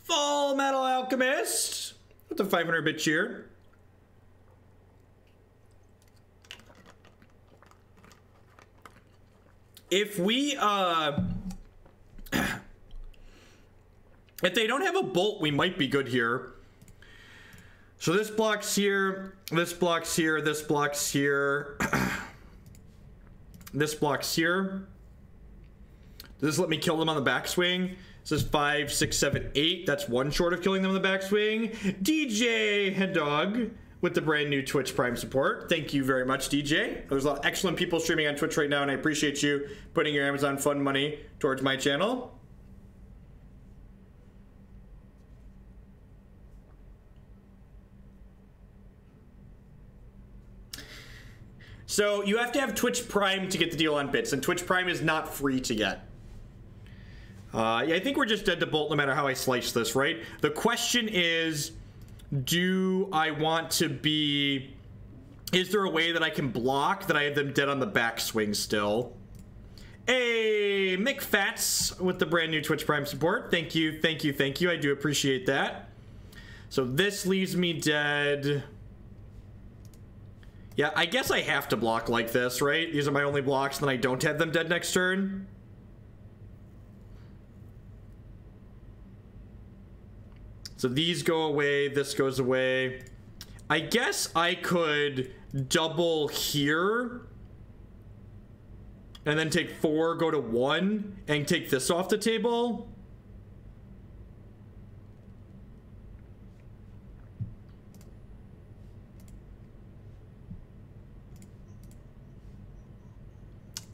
Full Metal Alchemist with the 500 bit cheer. If we if they don't have a bolt, we might be good here. So this blocks here, this blocks here, this blocks here, this blocks here. Does this let me kill them on the backswing? This is 5, 6, 7, 8. That's one short of killing them on the backswing. DJ Headdog with the brand new Twitch Prime support. Thank you very much, DJ. There's a lot of excellent people streaming on Twitch right now, and I appreciate you putting your Amazon fund money towards my channel. So you have to have Twitch Prime to get the deal on bits, and Twitch Prime is not free to get. Yeah, I think we're just dead to bolt no matter how I slice this, right? The question is, do I want to be... Is there a way that I can block that I have them dead on the backswing still? Hey, Mick Fats with the brand new Twitch Prime support. Thank you, thank you, thank you. I do appreciate that. So this leaves me dead... Yeah, I guess I have to block like this, right? These are my only blocks, then I don't have them dead next turn. So these go away, this goes away. I guess I could double here. And then take 4, go to 1, and take this off the table.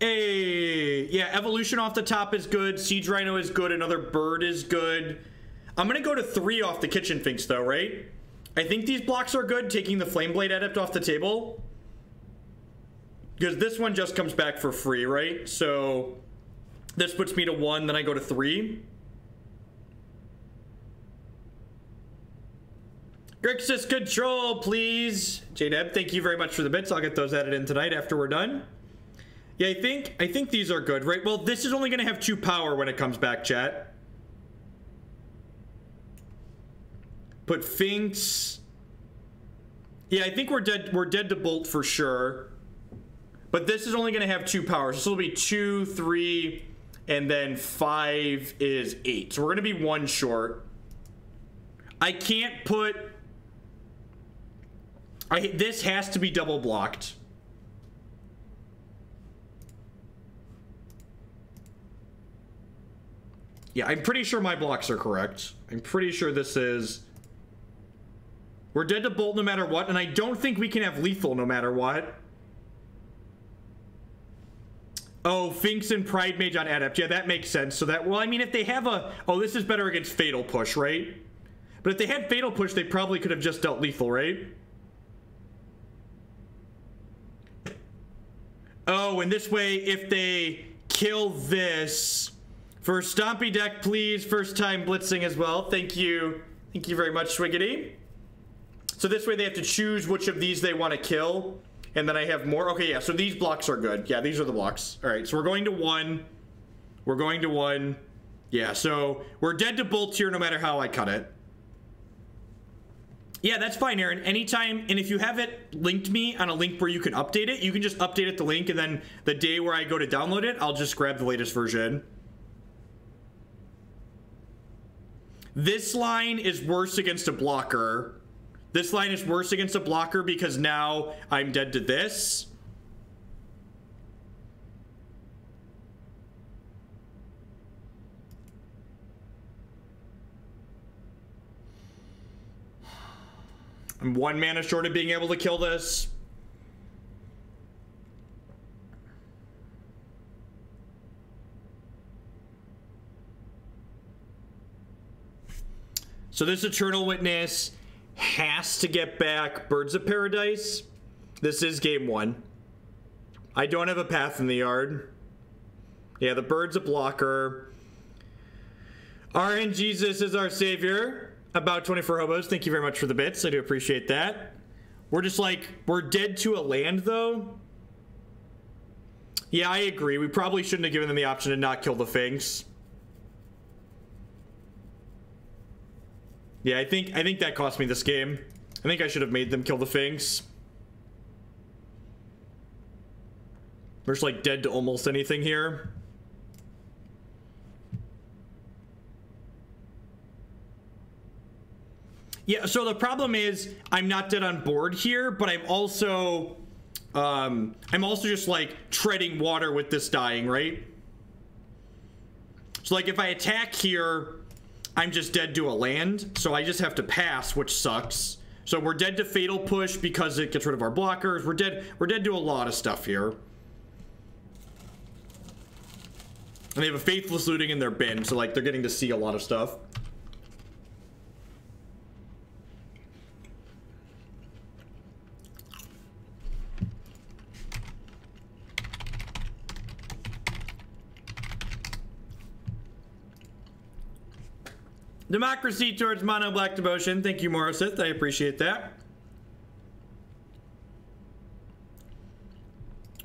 Hey, yeah, Evolution off the top is good. Siege Rhino is good. Another bird is good. I'm going to go to 3 off the Kitchen Finks, though, right? I think these blocks are good, taking the Flameblade Adept off the table. Because this one just comes back for free, right? So this puts me to 1, then I go to 3. Grixis Control, please. J-Deb, thank you very much for the bits. I'll get those added in tonight after we're done. Yeah, I think these are good, right? Well, this is only going to have 2 power when it comes back, chat. Put Finks. Yeah, I think we're dead to bolt for sure. But this is only going to have 2 powers. This will be 2, 3, and then 5 is 8. So we're going to be 1 short. I can't put... this has to be double blocked. Yeah, I'm pretty sure my blocks are correct. I'm pretty sure this is... We're dead to bolt no matter what, and I don't think we can have lethal no matter what. Oh, Finks and Pridemage on Adept. Yeah, that makes sense. So that... Well, I mean, if they have a... Oh, this is better against Fatal Push, right? But if they had Fatal Push, they probably could have just dealt lethal, right? Oh, and this way, if they kill this... For Stompy Deck, please. First time blitzing as well. Thank you. Thank you very much, Swiggity. So this way they have to choose which of these they want to kill. And then I have more. Okay, yeah, so these blocks are good. Yeah, these are the blocks. All right, so we're going to 1. We're going to 1. Yeah, so we're dead to bolts here no matter how I cut it. Yeah, that's fine, Aaron. Anytime, and if you have it linked me on a link where you can update it, you can just update it the link, and then the day where I go to download it, I'll just grab the latest version. This line is worse against a blocker. This line is worse against a blocker because now I'm dead to this. I'm 1 mana short of being able to kill this. So this Eternal Witness has to get back Birds of Paradise. This is game 1. I don't have a path in the yard. Yeah, the bird's a blocker. RN Jesus is our savior. About 24 hobos. Thank you very much for the bits. I do appreciate that. We're just like, we're dead to a land though. Yeah, I agree. We probably shouldn't have given them the option to not kill the Finks. Yeah, I think that cost me this game. I think I should have made them kill the Finks. We're just like dead to almost anything here. Yeah, so the problem is I'm not dead on board here, but I'm also just like treading water with this dying, right? So like if I attack here, I'm just dead to a land, so I just have to pass, which sucks. So we're dead to Fatal Push because it gets rid of our blockers. We're dead to a lot of stuff here. And they have a Faithless Looting in their bin, so like they're getting to see a lot of stuff. Democracy towards Mono Black Devotion. Thank you, Morrisith. I appreciate that.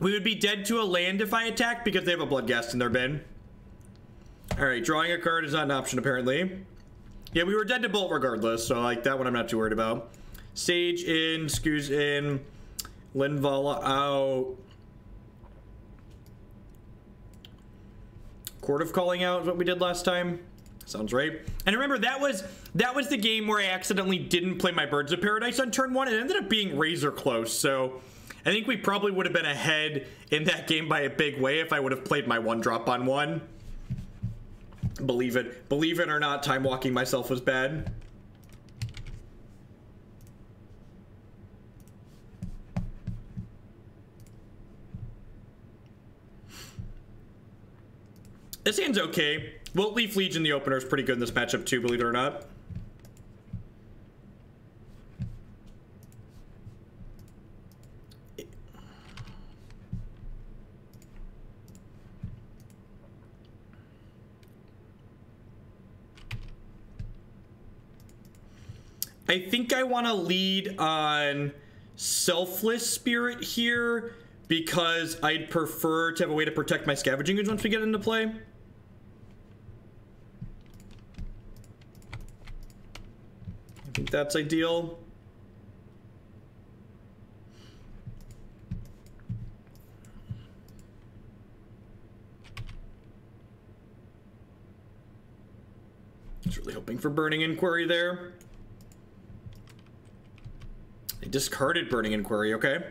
We would be dead to a land if I attacked because they have a Bloodghast in their bin. Alright, drawing a card is not an option apparently. Yeah, we were dead to Bolt regardless, so like that one I'm not too worried about. Sage in, Skoos in, Linvala out. Chord of Calling out is what we did last time. Sounds right. And remember, that was the game where I accidentally didn't play my Birds of Paradise on turn 1. It ended up being razor close, so I think we probably would have been ahead in that game by a big way if I would have played my 1-drop on 1. Believe it or not, time walking myself was bad. This hand's okay. Wilt-Leaf Liege in the opener is pretty good in this matchup too, believe it or not. I think I want to lead on Selfless Spirit here because I'd prefer to have a way to protect my Scavenging Ooze once we get into play. I think that's ideal. Just really hoping for Burning Inquiry there. They discarded Burning Inquiry, okay.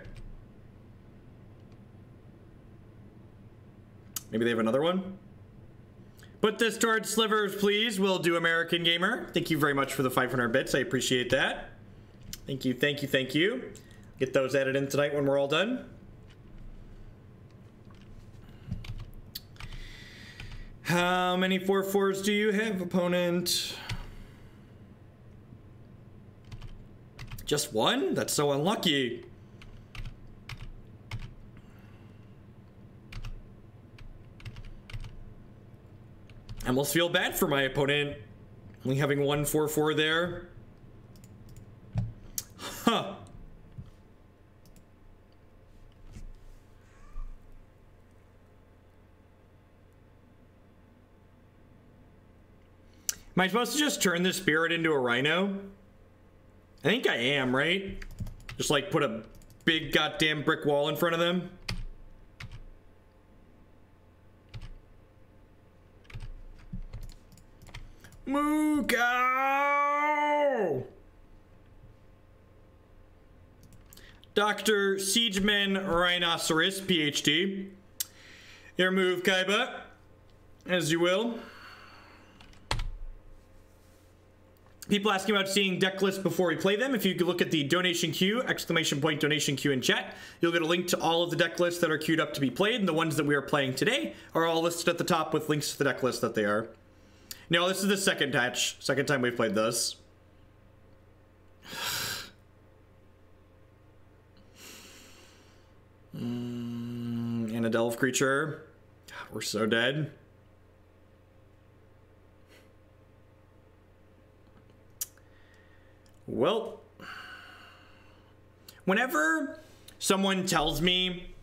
Maybe they have another one. Put this towards slivers, please. Will do, American Gamer. Thank you very much for the 500 bits. I appreciate that. Thank you, thank you, thank you. Get those added in tonight when we're all done. How many 4/4s do you have, opponent? Just one? That's so unlucky. I almost feel bad for my opponent only having one 4/4 there. Huh. Am I supposed to just turn this spirit into a rhino? I think I am, right? Just like put a big goddamn brick wall in front of them. Muko! Dr. Siegeman Rhinoceros, PhD. Your move, Kaiba. As you will. People asking about seeing deck lists before we play them. If you could look at the donation queue, ! donation queue in chat, you'll get a link to all of the deck lists that are queued up to be played, and the ones that we are playing today are all listed at the top with links to the deck list that they are. Now, this is the second time we've played this. And a delve creature. God, we're so dead. Well, whenever someone tells me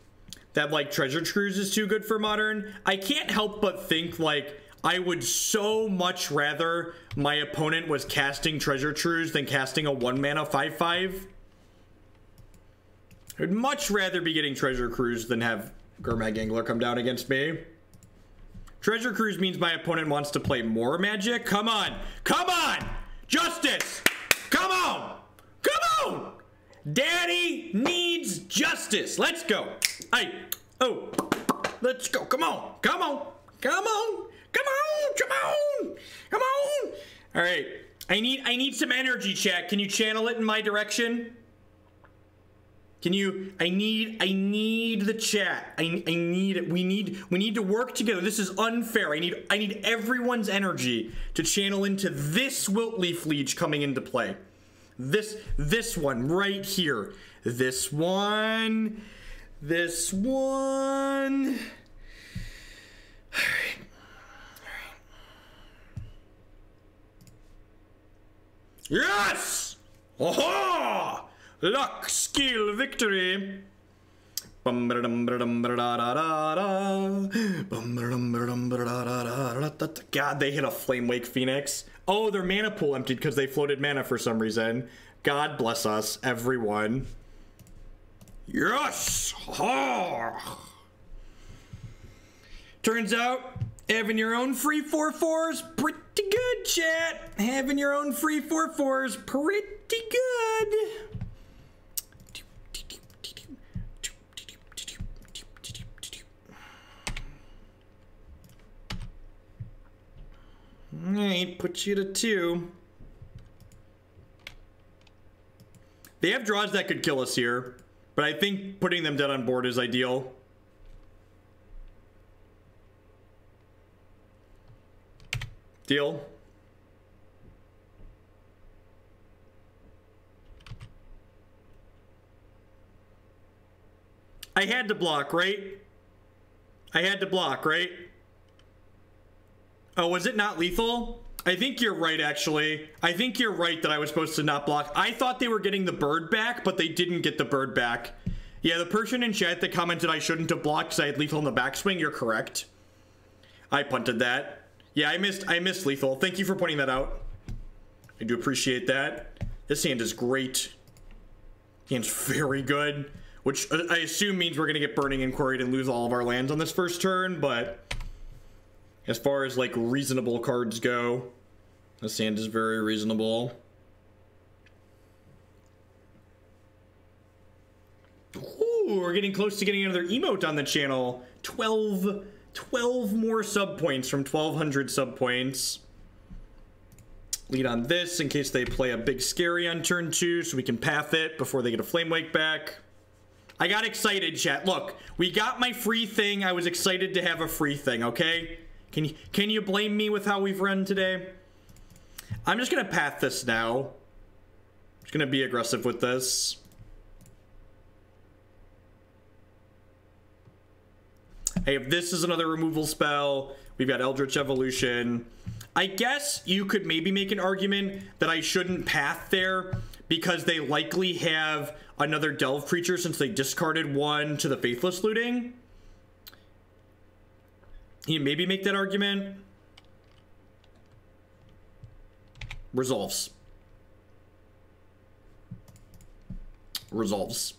that like Treasure Cruise is too good for Modern, I can't help but think like I would so much rather my opponent was casting Treasure Cruise than casting a 1-mana 5/5. I'd much rather be getting Treasure Cruise than have Gurmag Angler come down against me. Treasure Cruise means my opponent wants to play more Magic. Come on! Come on! Justice! Come on! Come on! Daddy needs justice! Let's go! Oh! Let's go! Come on! Come on! Come on! Come on! Come on! Come on! All right. I need some energy, chat. Can you channel it in my direction? Can you? I need the chat. I need it. We need to work together. This is unfair. I need everyone's energy to channel into this Wilt-Leaf Liege coming into play. This one right here. This one. This one. All right. Yes! Aha! Luck, skill, victory. God, they hit a Flame Wake Phoenix. Oh, their mana pool emptied because they floated mana for some reason. God bless us, everyone. Yes! Ha! Turns out, having your own free 4/4's pretty good, chat. Having your own free 4/4's pretty good. Alright, put you to 2. They have draws that could kill us here, but I think putting them dead on board is ideal. Deal. I had to block, right? I had to block, right? Oh, was it not lethal? I think you're right, actually. I think you're right that I was supposed to not block. I thought they were getting the bird back, but they didn't get the bird back. Yeah, the person in chat that commented I shouldn't have blocked because I had lethal in the backswing, you're correct. I punted that. Yeah, I missed lethal. Thank you for pointing that out. I do appreciate that. This hand is great. Hand's very good, which I assume means we're gonna get Burning Inquiry and lose all of our lands on this first turn, but as far as like reasonable cards go, this hand is very reasonable. Ooh, we're getting close to getting another emote on the channel. 12 more sub points from 1,200 sub points. Lead on this in case they play a big scary on turn 2 so we can path it before they get a Flame Wake back. I got excited, chat. Look, we got my free thing. I was excited to have a free thing, okay? Can you blame me with how we've run today? I'm just gonna path this now. I'm just gonna be aggressive with this. Hey, if this is another removal spell, we've got Eldritch Evolution. I guess you could maybe make an argument that I shouldn't path there because they likely have another Delve creature since they discarded one to the Faithless Looting. You maybe make that argument. Resolves. Resolves.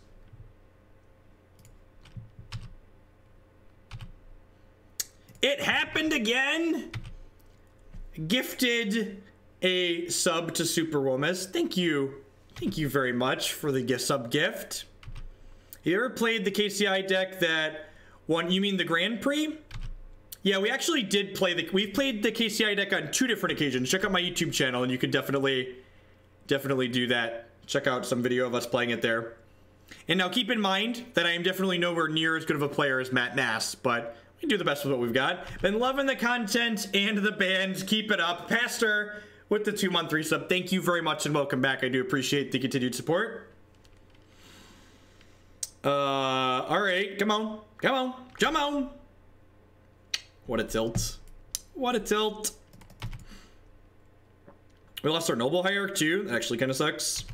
It happened again. Gifted a sub to Superwomas. Thank you. Thank you very much for the sub gift. You ever played the KCI deck that won? You mean the Grand Prix? Yeah, we actually did play we've played the KCI deck on 2 different occasions. Check out my YouTube channel and you can definitely do that. Check out some video of us playing it there. And now keep in mind that I am definitely nowhere near as good of a player as Matt Nass, but we do the best with what we've got. Been loving the content and the bands. Keep it up. Pastor with the 2-month resub. Thank you very much and welcome back. I do appreciate the continued support. All right, come on, come on, come on. What a tilt. What a tilt. We lost our Noble Hierarch too. That actually kind of sucks.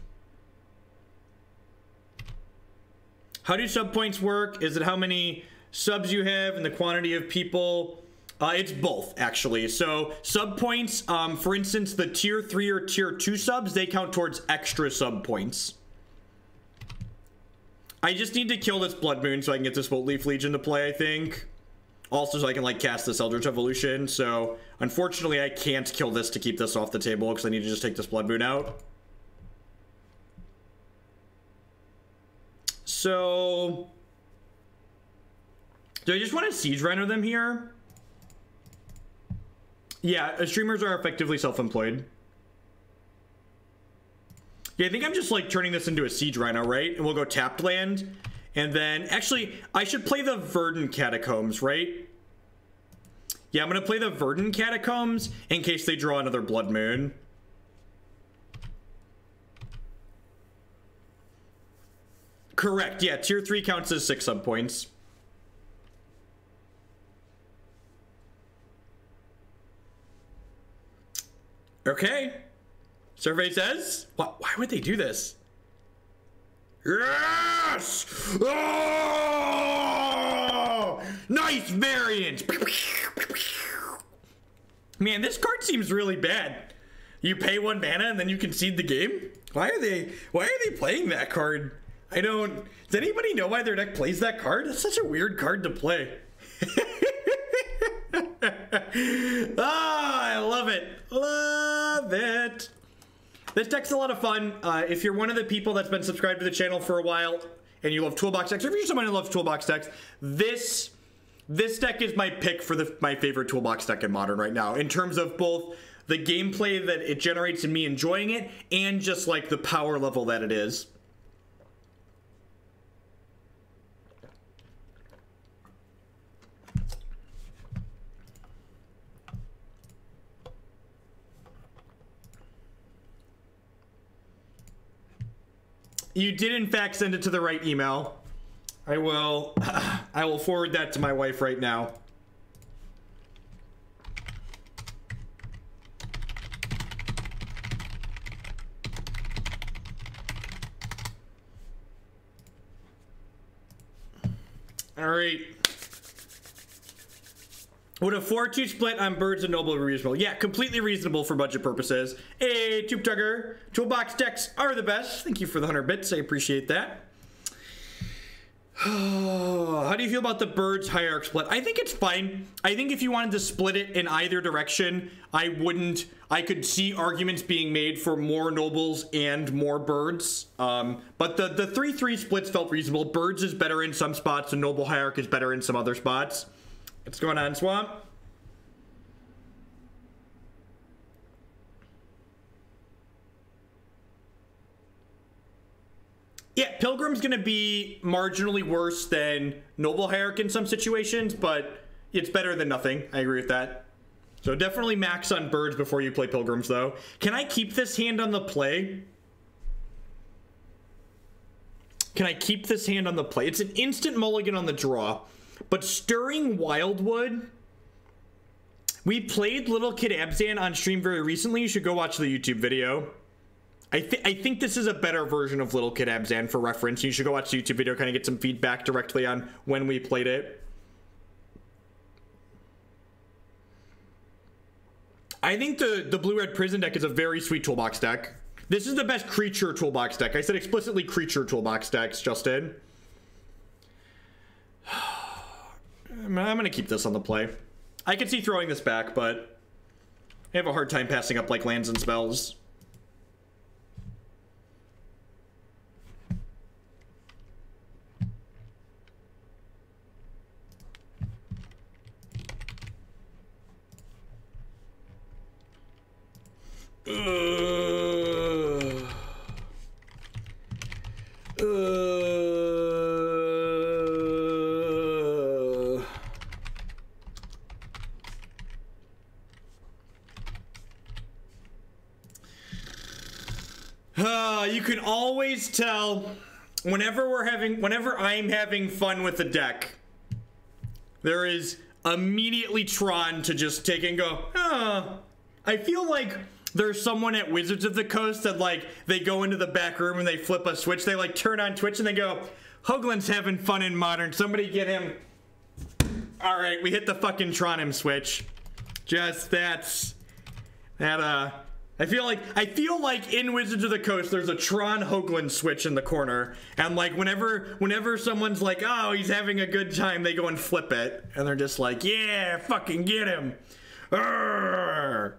How do sub points work? Is it how many subs you have and the quantity of people? It's both, actually. So sub points, for instance, the tier 3 or tier 2 subs, they count towards extra sub points. I just need to kill this Blood Moon so I can get this Wilt-Leaf Liege into play, I think. Also, so I can, like, cast this Eldritch Evolution. So, unfortunately, I can't kill this to keep this off the table because I need to just take this Blood Moon out. So, do I just want to Siege Rhino them here? Yeah, streamers are effectively self-employed. Yeah, I think I'm just like turning this into a Siege Rhino, right? And we'll go tapped land. And then, actually, I should play the Verdant Catacombs, right? Yeah, I'm going to play the Verdant Catacombs in case they draw another Blood Moon. Correct, yeah, tier 3 counts as 6 sub points. Okay. Survey says, why would they do this? Yes! Oh! Nice variant! Man, this card seems really bad. You pay 1 mana and then you concede the game? Why are they playing that card? I don't... Does anybody know why their deck plays that card? It's such a weird card to play. Ah, I love it. Love it. This deck's a lot of fun. If you're one of the people that's been subscribed to the channel for a while and you love toolbox decks, or if you're someone who loves toolbox decks, this deck is my pick for my favorite toolbox deck in Modern right now, in terms of both the gameplay that it generates and me enjoying it, and just like the power level that it is. You did in fact send it to the right email. I will forward that to my wife right now. All right. Would a 4-2 split on Birds and Noble be reasonable? Yeah, completely reasonable for budget purposes. Hey, Tube Tugger. Toolbox decks are the best. Thank you for the 100 bits. I appreciate that. How do you feel about the Birds Hierarch split? I think it's fine. I think if you wanted to split it in either direction, I could see arguments being made for more Nobles and more Birds. But the 3-3 splits felt reasonable. Birds is better in some spots and Noble Hierarch is better in some other spots. What's going on, Swamp? Yeah, Pilgrim's going to be marginally worse than Noble Hierarch in some situations, but it's better than nothing. I agree with that. So definitely max on Birds before you play Pilgrims, though. Can I keep this hand on the play? Can I keep this hand on the play? It's an instant mulligan on the draw. But Stirring Wildwood, we played Little Kid Abzan on stream very recently. You should go watch the YouTube video. I think this is a better version of Little Kid Abzan for reference. You should go watch the YouTube video, kind of get some feedback directly on when we played it. I think the blue-red prison deck is a very sweet toolbox deck. This is the best creature toolbox deck. I said explicitly creature toolbox decks, Justin. I'm gonna keep this on the play. I could see throwing this back, but I have a hard time passing up like lands and spells. You can always tell whenever I'm having fun with the deck, there is immediately Tron to just take and go, I feel like there's someone at Wizards of the Coast that, like, they go into the back room and they flip a switch. They, like, turn on Twitch and they go, Hoagland's having fun in Modern. Somebody get him. All right, we hit the fucking Tron him switch. Just that, I feel like in Wizards of the Coast, there's a Tron Hoagland switch in the corner. And, like, whenever someone's like, oh, he's having a good time, they go and flip it. And they're just like, yeah, fucking get him. Arrgh.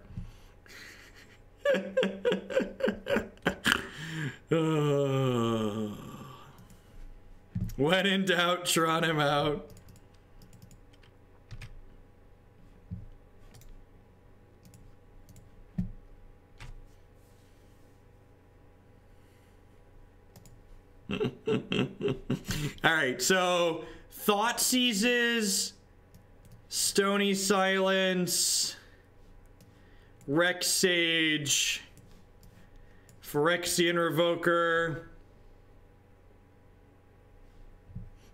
When in doubt, Tron him out. All right, so Thought Seizes, Stony Silence, Rec Sage, Phyrexian Revoker.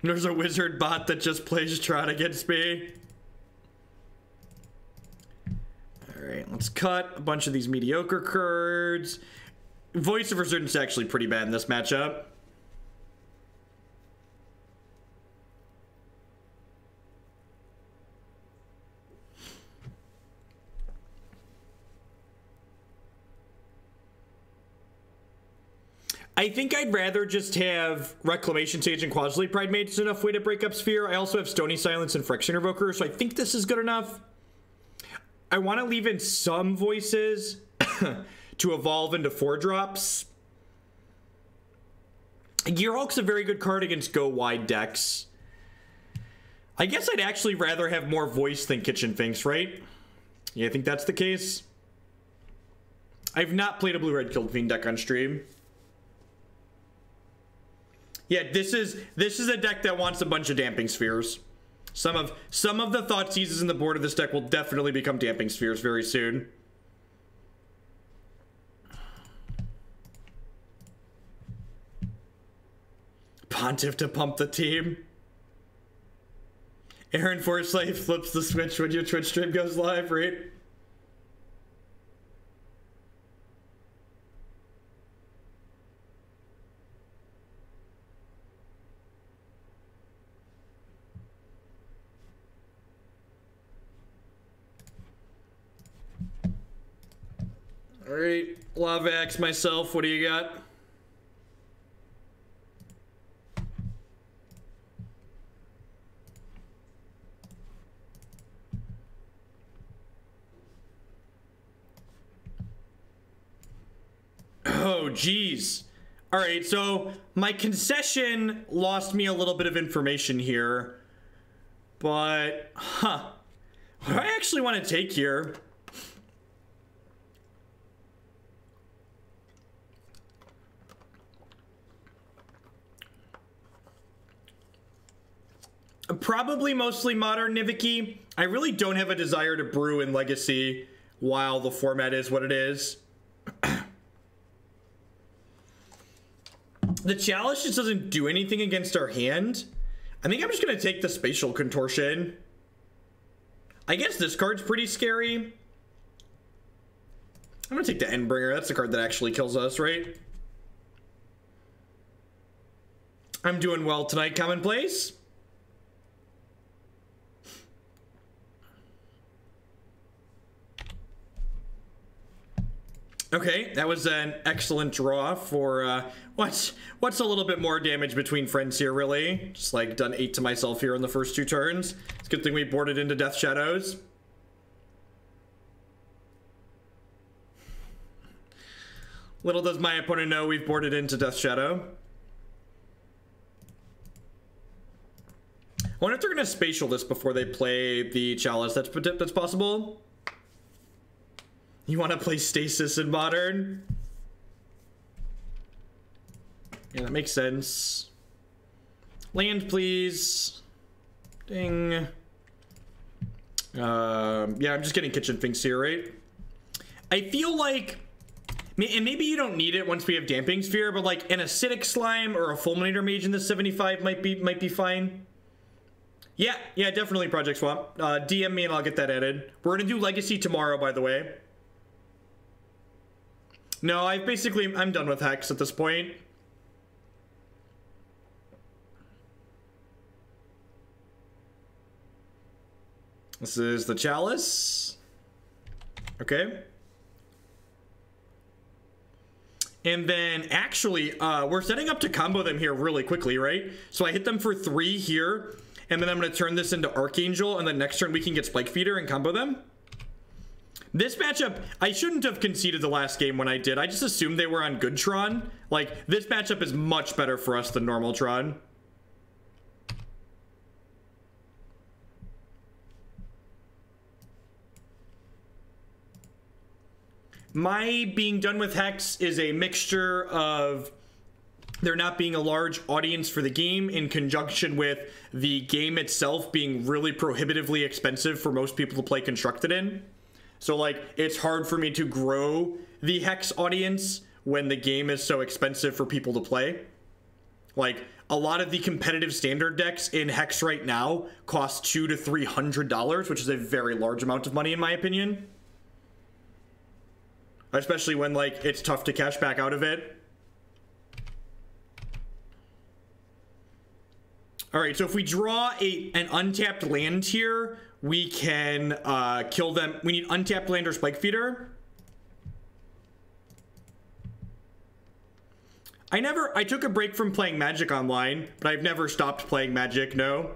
There's a wizard bot that just plays Tron against me. All right, let's cut a bunch of these mediocre cards. Voice of Resurgence is actually pretty bad in this matchup. I think I'd rather just have Reclamation Sage and Qasali Pridemage is enough way to break up Sphere. I also have Stony Silence and Phyrexian Revoker, so I think this is good enough. I want to leave in some voices to evolve into 4-drops. Gearhulk's a very good card against go-wide decks. I guess I'd actually rather have more voice than Kitchen Finks, right? Yeah, I think that's the case. I've not played a blue-red Killed Fiend deck on stream. Yeah, this is a deck that wants a bunch of Damping Spheres. Some of the Thought Seizes in the board of this deck will definitely become Damping Spheres very soon. Pontiff to pump the team. Aaron Forsyth flips the switch when your Twitch stream goes live, right? All right, Lava Axe myself, what do you got? Oh, geez. All right, so my concession lost me a little bit of information here, but, what do I actually want to take here? Probably mostly Modern Niviki. I really don't have a desire to brew in Legacy while the format is what it is. The Chalice just doesn't do anything against our hand. I think I'm just going to take the Spatial Contortion. I guess this card's pretty scary. I'm going to take the Endbringer. That's the card that actually kills us, right? I'm doing well tonight, Commonplace. Okay, that was an excellent draw for what's a little bit more damage between friends here, really. Just like done 8 to myself here in the first 2 turns. It's a good thing we boarded into Death Shadows. Little does my opponent know we've boarded into Death Shadow. I wonder if they're going to spatial this before they play the Chalice. That's possible. You want to play Stasis in Modern? Yeah, that makes sense. Land, please. Ding. Yeah, I'm just getting Kitchen Finks here, right? I feel like, and maybe you don't need it once we have Damping Sphere, but like an Acidic Slime or a Fulminator Mage in the 75 might be fine. Yeah, definitely Project Swamp. DM me and I'll get that added. We're gonna do Legacy tomorrow, by the way. No, I'm done with Hex at this point. This is the Chalice. Okay. And then actually, we're setting up to combo them here really quickly, right? So I hit them for 3 here, and then I'm going to turn this into Archangel, and then next turn we can get Spike Feeder and combo them. This matchup, I shouldn't have conceded the last game when I did. I just assumed they were on good Tron. Like, this matchup is much better for us than normal Tron. My being done with Hex is a mixture of there not being a large audience for the game in conjunction with the game itself being really prohibitively expensive for most people to play Constructed in. So, like, it's hard for me to grow the Hex audience when the game is so expensive for people to play. Like, a lot of the competitive standard decks in Hex right now cost $200 to $300, which is a very large amount of money in my opinion. Especially when, like, it's tough to cash back out of it. All right, so if we draw an untapped land here, we can kill them. We need untapped land or Spike Feeder. I took a break from playing Magic online, but I've never stopped playing Magic, no.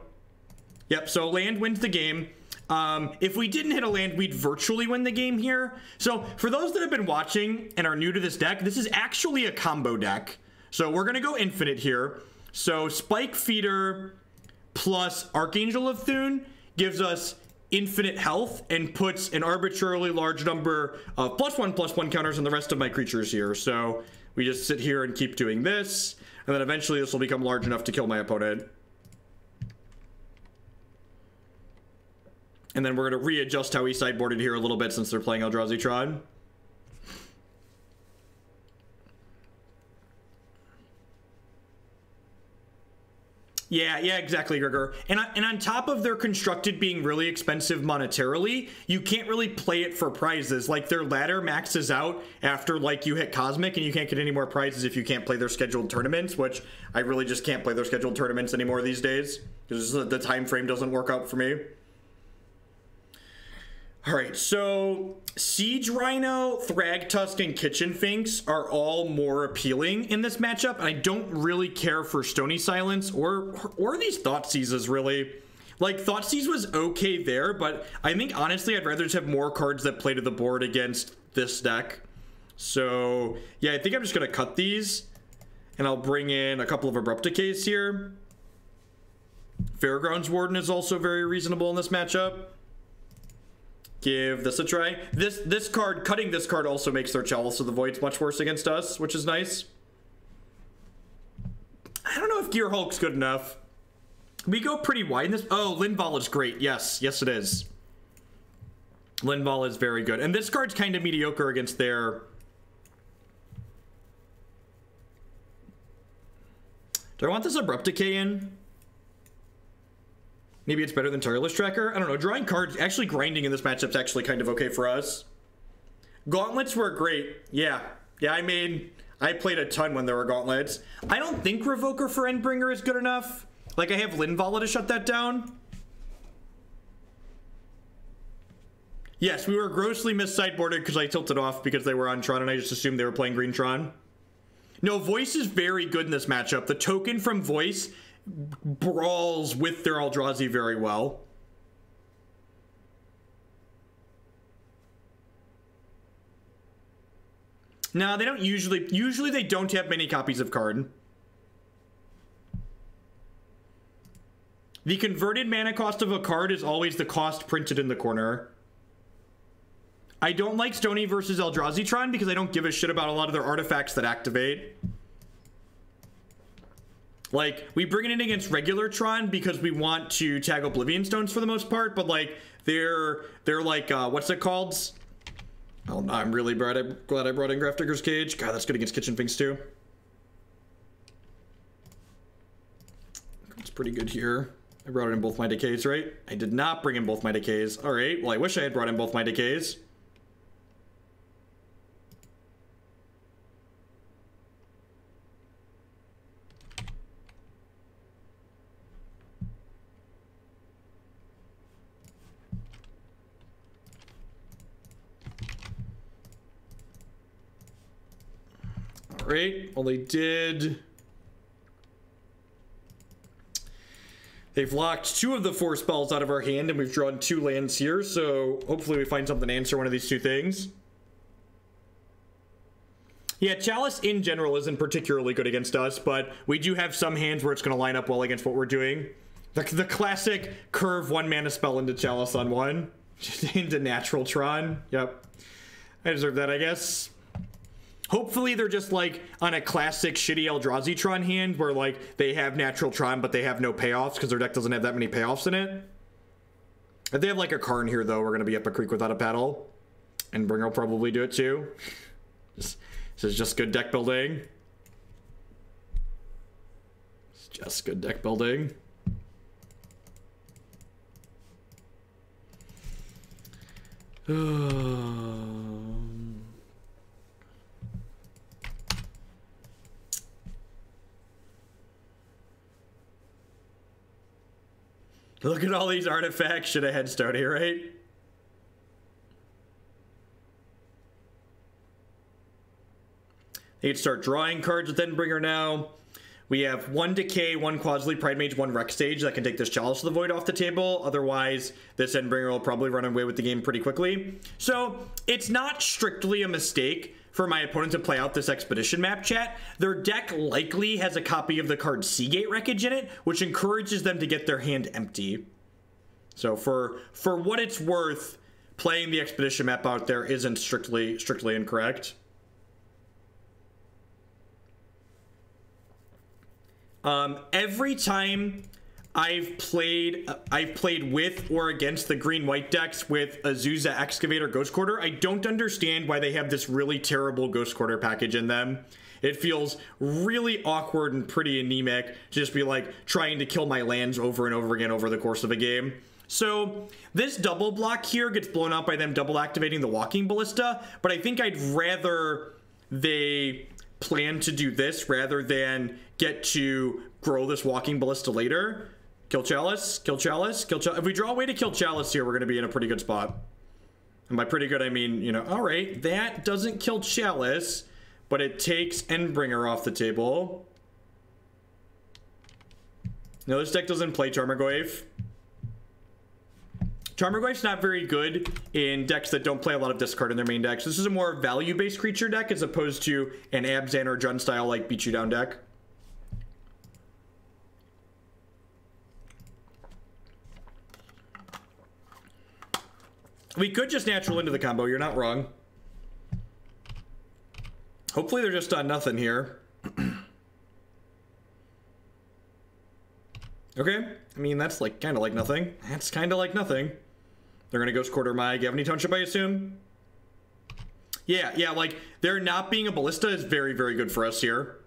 Yep, so land wins the game. If we didn't hit a land, we'd virtually win the game here. So for those that have been watching and are new to this deck, this is actually a combo deck. So we're gonna go infinite here. So Spike Feeder plus Archangel of Thune gives us infinite health and puts an arbitrarily large number of +1/+1 counters on the rest of my creatures here. So we just sit here and keep doing this, and then eventually this will become large enough to kill my opponent. And then we're going to readjust how we sideboarded here a little bit since they're playing Eldrazi Tron. Yeah, exactly, Gregor. And on top of their Constructed being really expensive monetarily, you can't really play it for prizes. Like, their ladder maxes out after, like, you hit Cosmic, and you can't get any more prizes if you can't play their scheduled tournaments, which I really just can't play their scheduled tournaments anymore these days, because the time frame doesn't work out for me. All right, so Siege Rhino, Thragtusk, and Kitchen Finks are all more appealing in this matchup, and I don't really care for Stony Silence or these Thoughtseizes, really. Like, Thoughtseize was okay there, but I think, honestly, I'd rather just have more cards that play to the board against this deck. So, yeah, I think I'm just going to cut these, and I'll bring in a couple of Abrupt Decays here. Fairgrounds Warden is also very reasonable in this matchup. Give this a try. This card, cutting this card also makes their Chalice of the Voids much worse against us, which is nice. I don't know if Gearhulk's good enough. We go pretty wide in this. Oh, Linvala is great. Yes, it is. Linvala is very good. And this card's kind of mediocre against their... Do I want this Abrupt Decay in? Maybe it's better than Tireless Tracker. I don't know. Drawing cards, actually grinding in this matchup's actually kind of okay for us. Gauntlets were great. Yeah, I played a ton when there were gauntlets. I don't think Revoker for Endbringer is good enough. Like, I have Linvala to shut that down. Yes, we were grossly mis-sideboarded because I tilted off because they were on Tron and I just assumed they were playing green Tron. No, Voice is very good in this matchup. The token from Voice brawls with their Eldrazi very well. No, they don't usually they don't have many copies of card. The converted mana cost of a card is always the cost printed in the corner. I don't like Stony versus Eldrazi Tron because I don't give a shit about a lot of their artifacts that activate. Like, we bring it in against regular Tron because we want to tag Oblivion Stones for the most part, but like, they're like, what's it called? Oh, I'm really glad I brought in Grafdigger's Cage. God, that's good against Kitchen Finks too. It's pretty good here. I brought in both my decays, right? I did not bring in both my decays. All right, well, I wish I had brought in both my decays. All right, well, they did. They've locked 2 of the 4 spells out of our hand, and we've drawn 2 lands here, so hopefully we find something to answer one of these 2 things. Yeah, Chalice in general isn't particularly good against us, but we do have some hands where it's going to line up well against what we're doing. The classic curve 1 mana spell into Chalice on 1. Just into Natural Tron. Yep. I deserve that, I guess. Hopefully they're just like on a classic shitty Eldrazi Tron hand where like they have Natural Tron but they have no payoffs because their deck doesn't have that many payoffs in it. If they have like a Karn here though, we're going to be up a creek without a paddle. And Bringer will probably do it too. This is just good deck building. It's just good deck building. Look at all these artifacts. Should have had Stony, right? They'd start drawing cards with Endbringer now. We have 1 Decay, 1 Qasali Pridemage, 1 Rex Sage that can take this Chalice of the Void off the table. Otherwise, this Endbringer will probably run away with the game pretty quickly. So, it's not strictly a mistake for my opponent to play out this Expedition map, chat. Their deck likely has a copy of the card Seagate Wreckage in it, which encourages them to get their hand empty. So for what it's worth, playing the Expedition map out there isn't strictly incorrect. Every time I've played with or against the green-white decks with Azusa Excavator Ghost Quarter, I don't understand why they have this really terrible Ghost Quarter package in them. It feels really awkward and pretty anemic to just be like trying to kill my lands over and over again over the course of a game. So this double block here gets blown out by them double activating the Walking Ballista, but I think I'd rather they plan to do this rather than get to grow this Walking Ballista later. Kill Chalice, kill Chalice, kill Chalice. If we draw a way to kill Chalice here, we're going to be in a pretty good spot. And by pretty good, I mean, you know, all right, that doesn't kill Chalice, but it takes Endbringer off the table. No, this deck doesn't play Tarmogoyf. Tarmogoyf's not very good in decks that don't play a lot of discard in their main decks. This is a more value-based creature deck as opposed to an Abzan or Jund style like beat you down deck. We could just natural into the combo, you're not wrong. Hopefully they're just on nothing here. Okay, I mean, that's like kind of like nothing. That's kind of like nothing. They're gonna Ghost Quarter my Gavony Township, I assume. Yeah, like there not being a Ballista is very, very good for us here.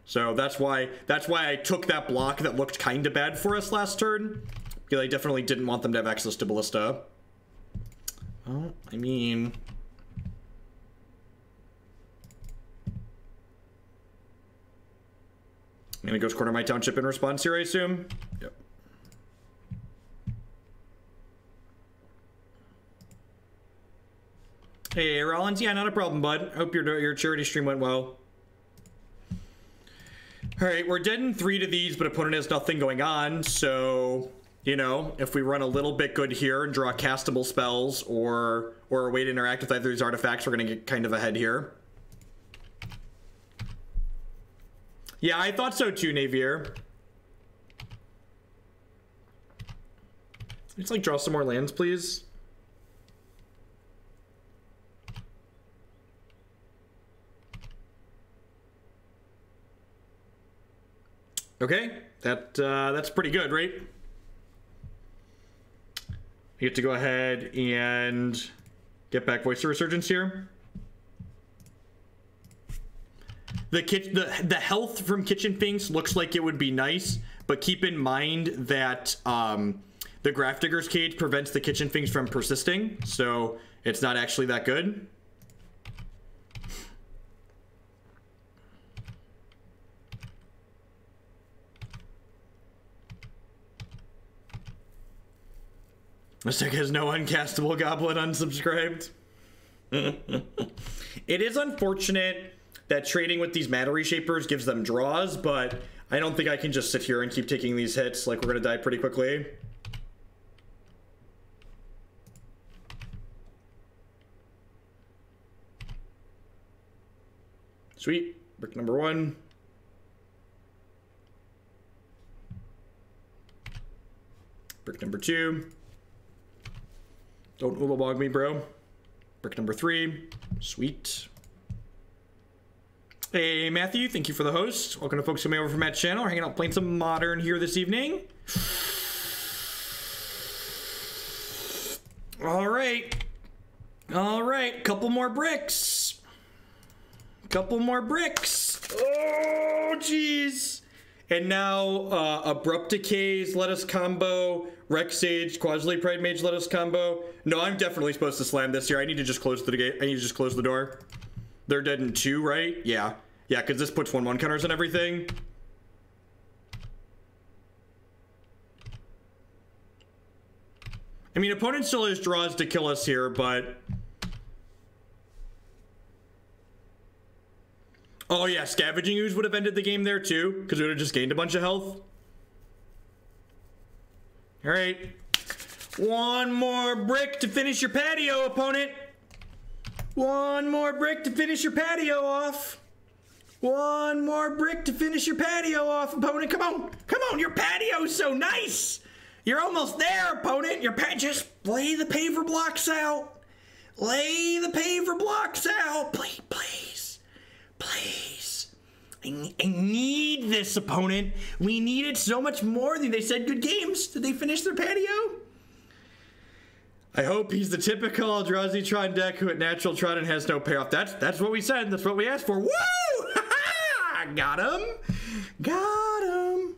So that's why I took that block that looked kind of bad for us last turn, because I definitely didn't want them to have access to Ballista. Well, I mean, I'm gonna Ghost Quarter my Township in response here, I assume. Yep. Hey, Rollins. Yeah, not a problem, bud. I hope your charity stream went well. All right, we're dead in 3 to these, but opponent has nothing going on. So, you know, if we run a little bit good here and draw castable spells or a way to interact with either of these artifacts, we're going to get kind of ahead here. Yeah, I thought so too, Navier. Let's like draw some more lands, please. Okay, that's pretty good, right? You get to go ahead and get back Voice of Resurgence here. The health from Kitchen Finks looks like it would be nice, but keep in mind that the Grafdigger's Cage prevents the Kitchen Finks from persisting, so it's not actually that good. This deck has no uncastable Goblin unsubscribed. It is unfortunate that trading with these mana reshapers gives them draws, but I don't think I can just sit here and keep taking these hits. Like, we're gonna die pretty quickly. Sweet. Brick number 1. Brick number 2. Don't Ulabog me, bro. Brick number 3. Sweet. Hey, Matthew, thank you for the host. Welcome to folks coming over from Matt's channel. We're hanging out playing some Modern here this evening. All right. All right. Couple more bricks. Couple more bricks. Oh, jeez. And now, Abrupt Decays let us combo. Rex Sage, Qasali Pridemage let us combo. No, I'm definitely supposed to slam this here. I need to just close the gate. I need to just close the door. They're dead in 2, right? Yeah. Yeah, because this puts 1/1 counters on everything. I mean, opponent still has draws to kill us here, but... Oh yeah, Scavenging Ooze would have ended the game there too, because we would have just gained a bunch of health. All right. 1 more brick to finish your patio, opponent. 1 more brick to finish your patio off. 1 more brick to finish your patio off, opponent. Come on. Come on, your patio's so nice. You're almost there, opponent. Just lay the paver blocks out. Lay the paver blocks out. Please, please, please. I need this, opponent. We need it so much more. They said good games. Did they finish their patio? I hope he's the typical Eldrazi Tron deck who at natural Tron has no payoff. That's what we said. That's what we asked for. Woo! Got him. Got him.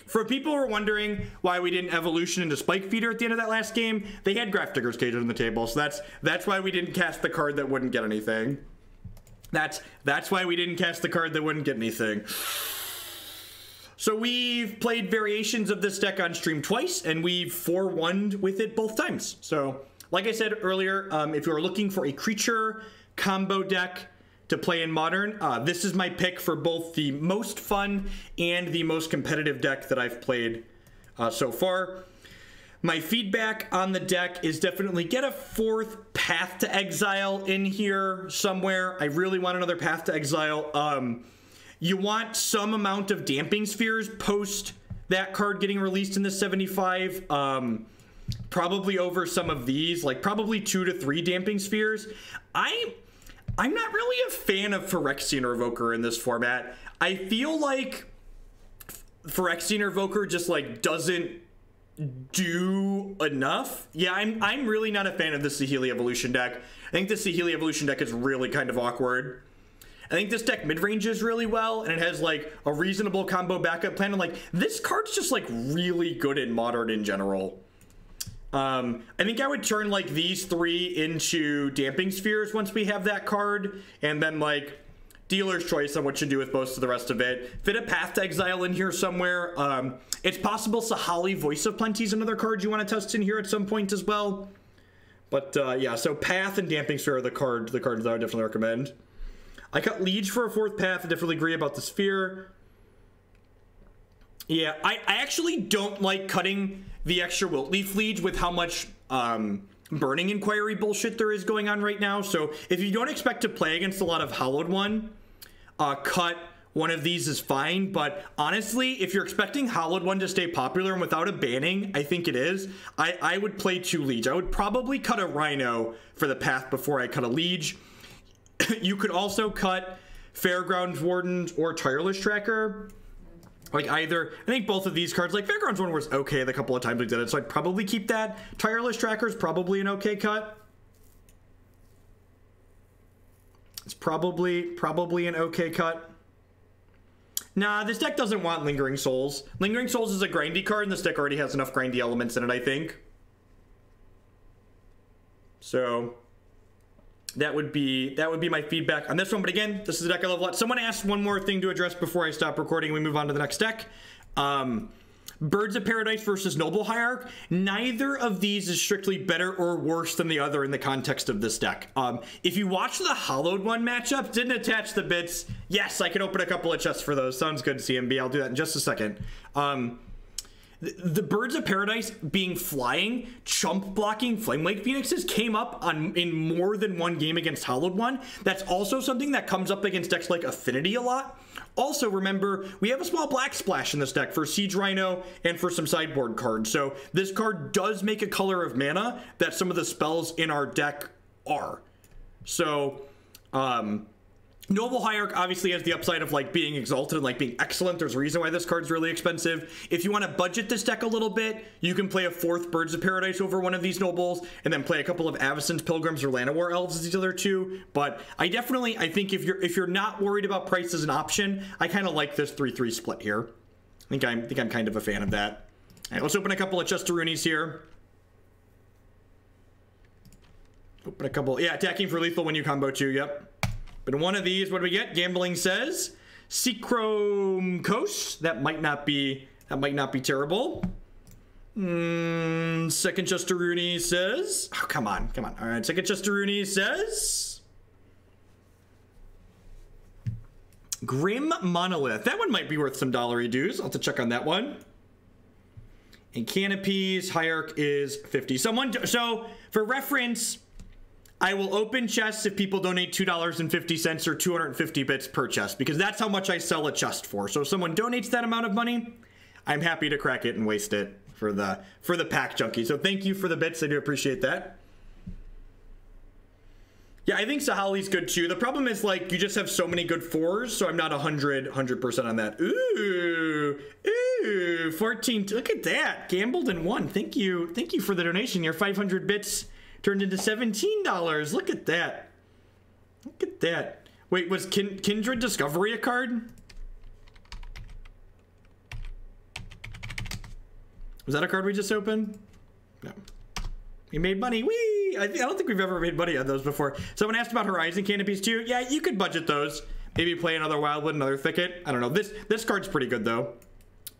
For people who are wondering why we didn't evolution into Spike Feeder at the end of that last game, they had Grafdigger's Cage on the table, so that's why we didn't cast the card that wouldn't get anything. That's why we didn't cast the card that wouldn't get anything. So we've played variations of this deck on stream twice, and we've 4-1'd with it both times. So, like I said earlier, if you're looking for a creature combo deck to play in Modern, this is my pick for both the most fun and the most competitive deck that I've played so far. My feedback on the deck is definitely get a 4th Path to Exile in here somewhere. I really want another Path to Exile. You want some amount of Damping Spheres post that card getting released in the 75. Probably over some of these, like probably 2 to 3 Damping Spheres. I'm not really a fan of Phyrexian Revoker in this format. I feel like Phyrexian Revoker just like doesn't do enough. Yeah, I'm really not a fan of the Saheeli Evolution deck. I think the Saheeli Evolution deck is really kind of awkward. I think this deck mid-ranges really well, and it has like a reasonable combo backup plan, and like this card's just like really good in Modern in general. I think I would turn like these 3 into Damping Spheres once we have that card, and then like dealer's choice on what you do with most of the rest of it. Fit a Path to Exile in here somewhere. It's possible Saheeli Voice of Plenty is another card you want to test in here at some point as well. But yeah, so Path and Damping Sphere are the cards that I would definitely recommend. I cut Liege for a 4th Path. I definitely agree about the Sphere. Yeah, I actually don't like cutting the extra Wilt-Leaf Liege with how much Burning Inquiry bullshit there is going on right now. So if you don't expect to play against a lot of Hallowed One, cut one of these is fine. But honestly, if you're expecting Hallowed One to stay popular and without a banning, I think it is, I would play 2 Liege. I would probably cut a Rhino for the Path before I cut a Liege. You could also cut Fairgrounds Warden or Tireless Tracker. Like either, I think both of these cards, like Fairgrounds Warden was okay the couple of times we did it, so I'd probably keep that. Tireless Tracker is probably an okay cut. It's probably an okay cut. Nah, this deck doesn't want Lingering Souls. Lingering Souls is a grindy card, and this deck already has enough grindy elements in it, I think. So that would be my feedback on this one. But again, this is a deck I love a lot. Someone asked one more thing to address before I stop recording and we move on to the next deck. Birds of Paradise versus Noble Hierarch. Neither of these is strictly better or worse than the other in the context of this deck. If you watch the Hallowed One matchup, didn't attach the bits. Yes, I can open a couple of chests for those. Sounds good, CMB. I'll do that in just a second. The Birds of Paradise being flying, chump blocking Flamewake Phoenixes came up in more than one game against Hallowed One. That's also something that comes up against decks like Affinity a lot. Also, remember, we have a small black splash in this deck for Siege Rhino and for some sideboard cards. So this card does make a color of mana that some of the spells in our deck are. So, Noble Hierarch obviously has the upside of like being exalted and like being excellent. There's a reason why this card's really expensive. If you want to budget this deck a little bit, you can play a 4th Birds of Paradise over one of these Nobles and then play a couple of Avacyn's Pilgrims or Llanowar Elves as these other two. But I think if you're not worried about price as an option, I kind of like this 3-3 split here. I think I'm kind of a fan of that. All right, let's open a couple of Chesteroonies here. Open a couple, yeah, attacking for lethal when you combo 2, yep. But in one of these, what do we get? Gambling says Seachrome Coast. That might not be terrible. Second Chesteroony says, oh, come on. All right, second Chesteroony says Grim Monolith. That one might be worth some dollary dues. I'll have to check on that one. And Canopy's Hierarch is 50. So for reference, I will open chests if people donate $2.50 or 250 bits per chest, because that's how much I sell a chest for. So if someone donates that amount of money, I'm happy to crack it and waste it for the pack junkie. So thank you for the bits. I do appreciate that. Yeah, I think Sahali's good too. The problem is like you just have so many good 4s, so I'm not 100% on that. Ooh, 14. Look at that. Gambled and won. Thank you for the donation. Your 500 bits turned into $17. Look at that. Look at that. Wait, was Kindred Discovery a card? Was that a card we just opened? No. We made money. Whee! I don't think we've ever made money on those before. Someone asked about Horizon Canopies too. Yeah, you could budget those. Maybe play another Wildwood, another Thicket. I don't know. This card's pretty good though.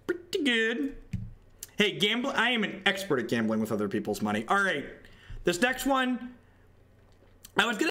Pretty good. Hey, I am an expert at gambling with other people's money. All right. This next one, I was gonna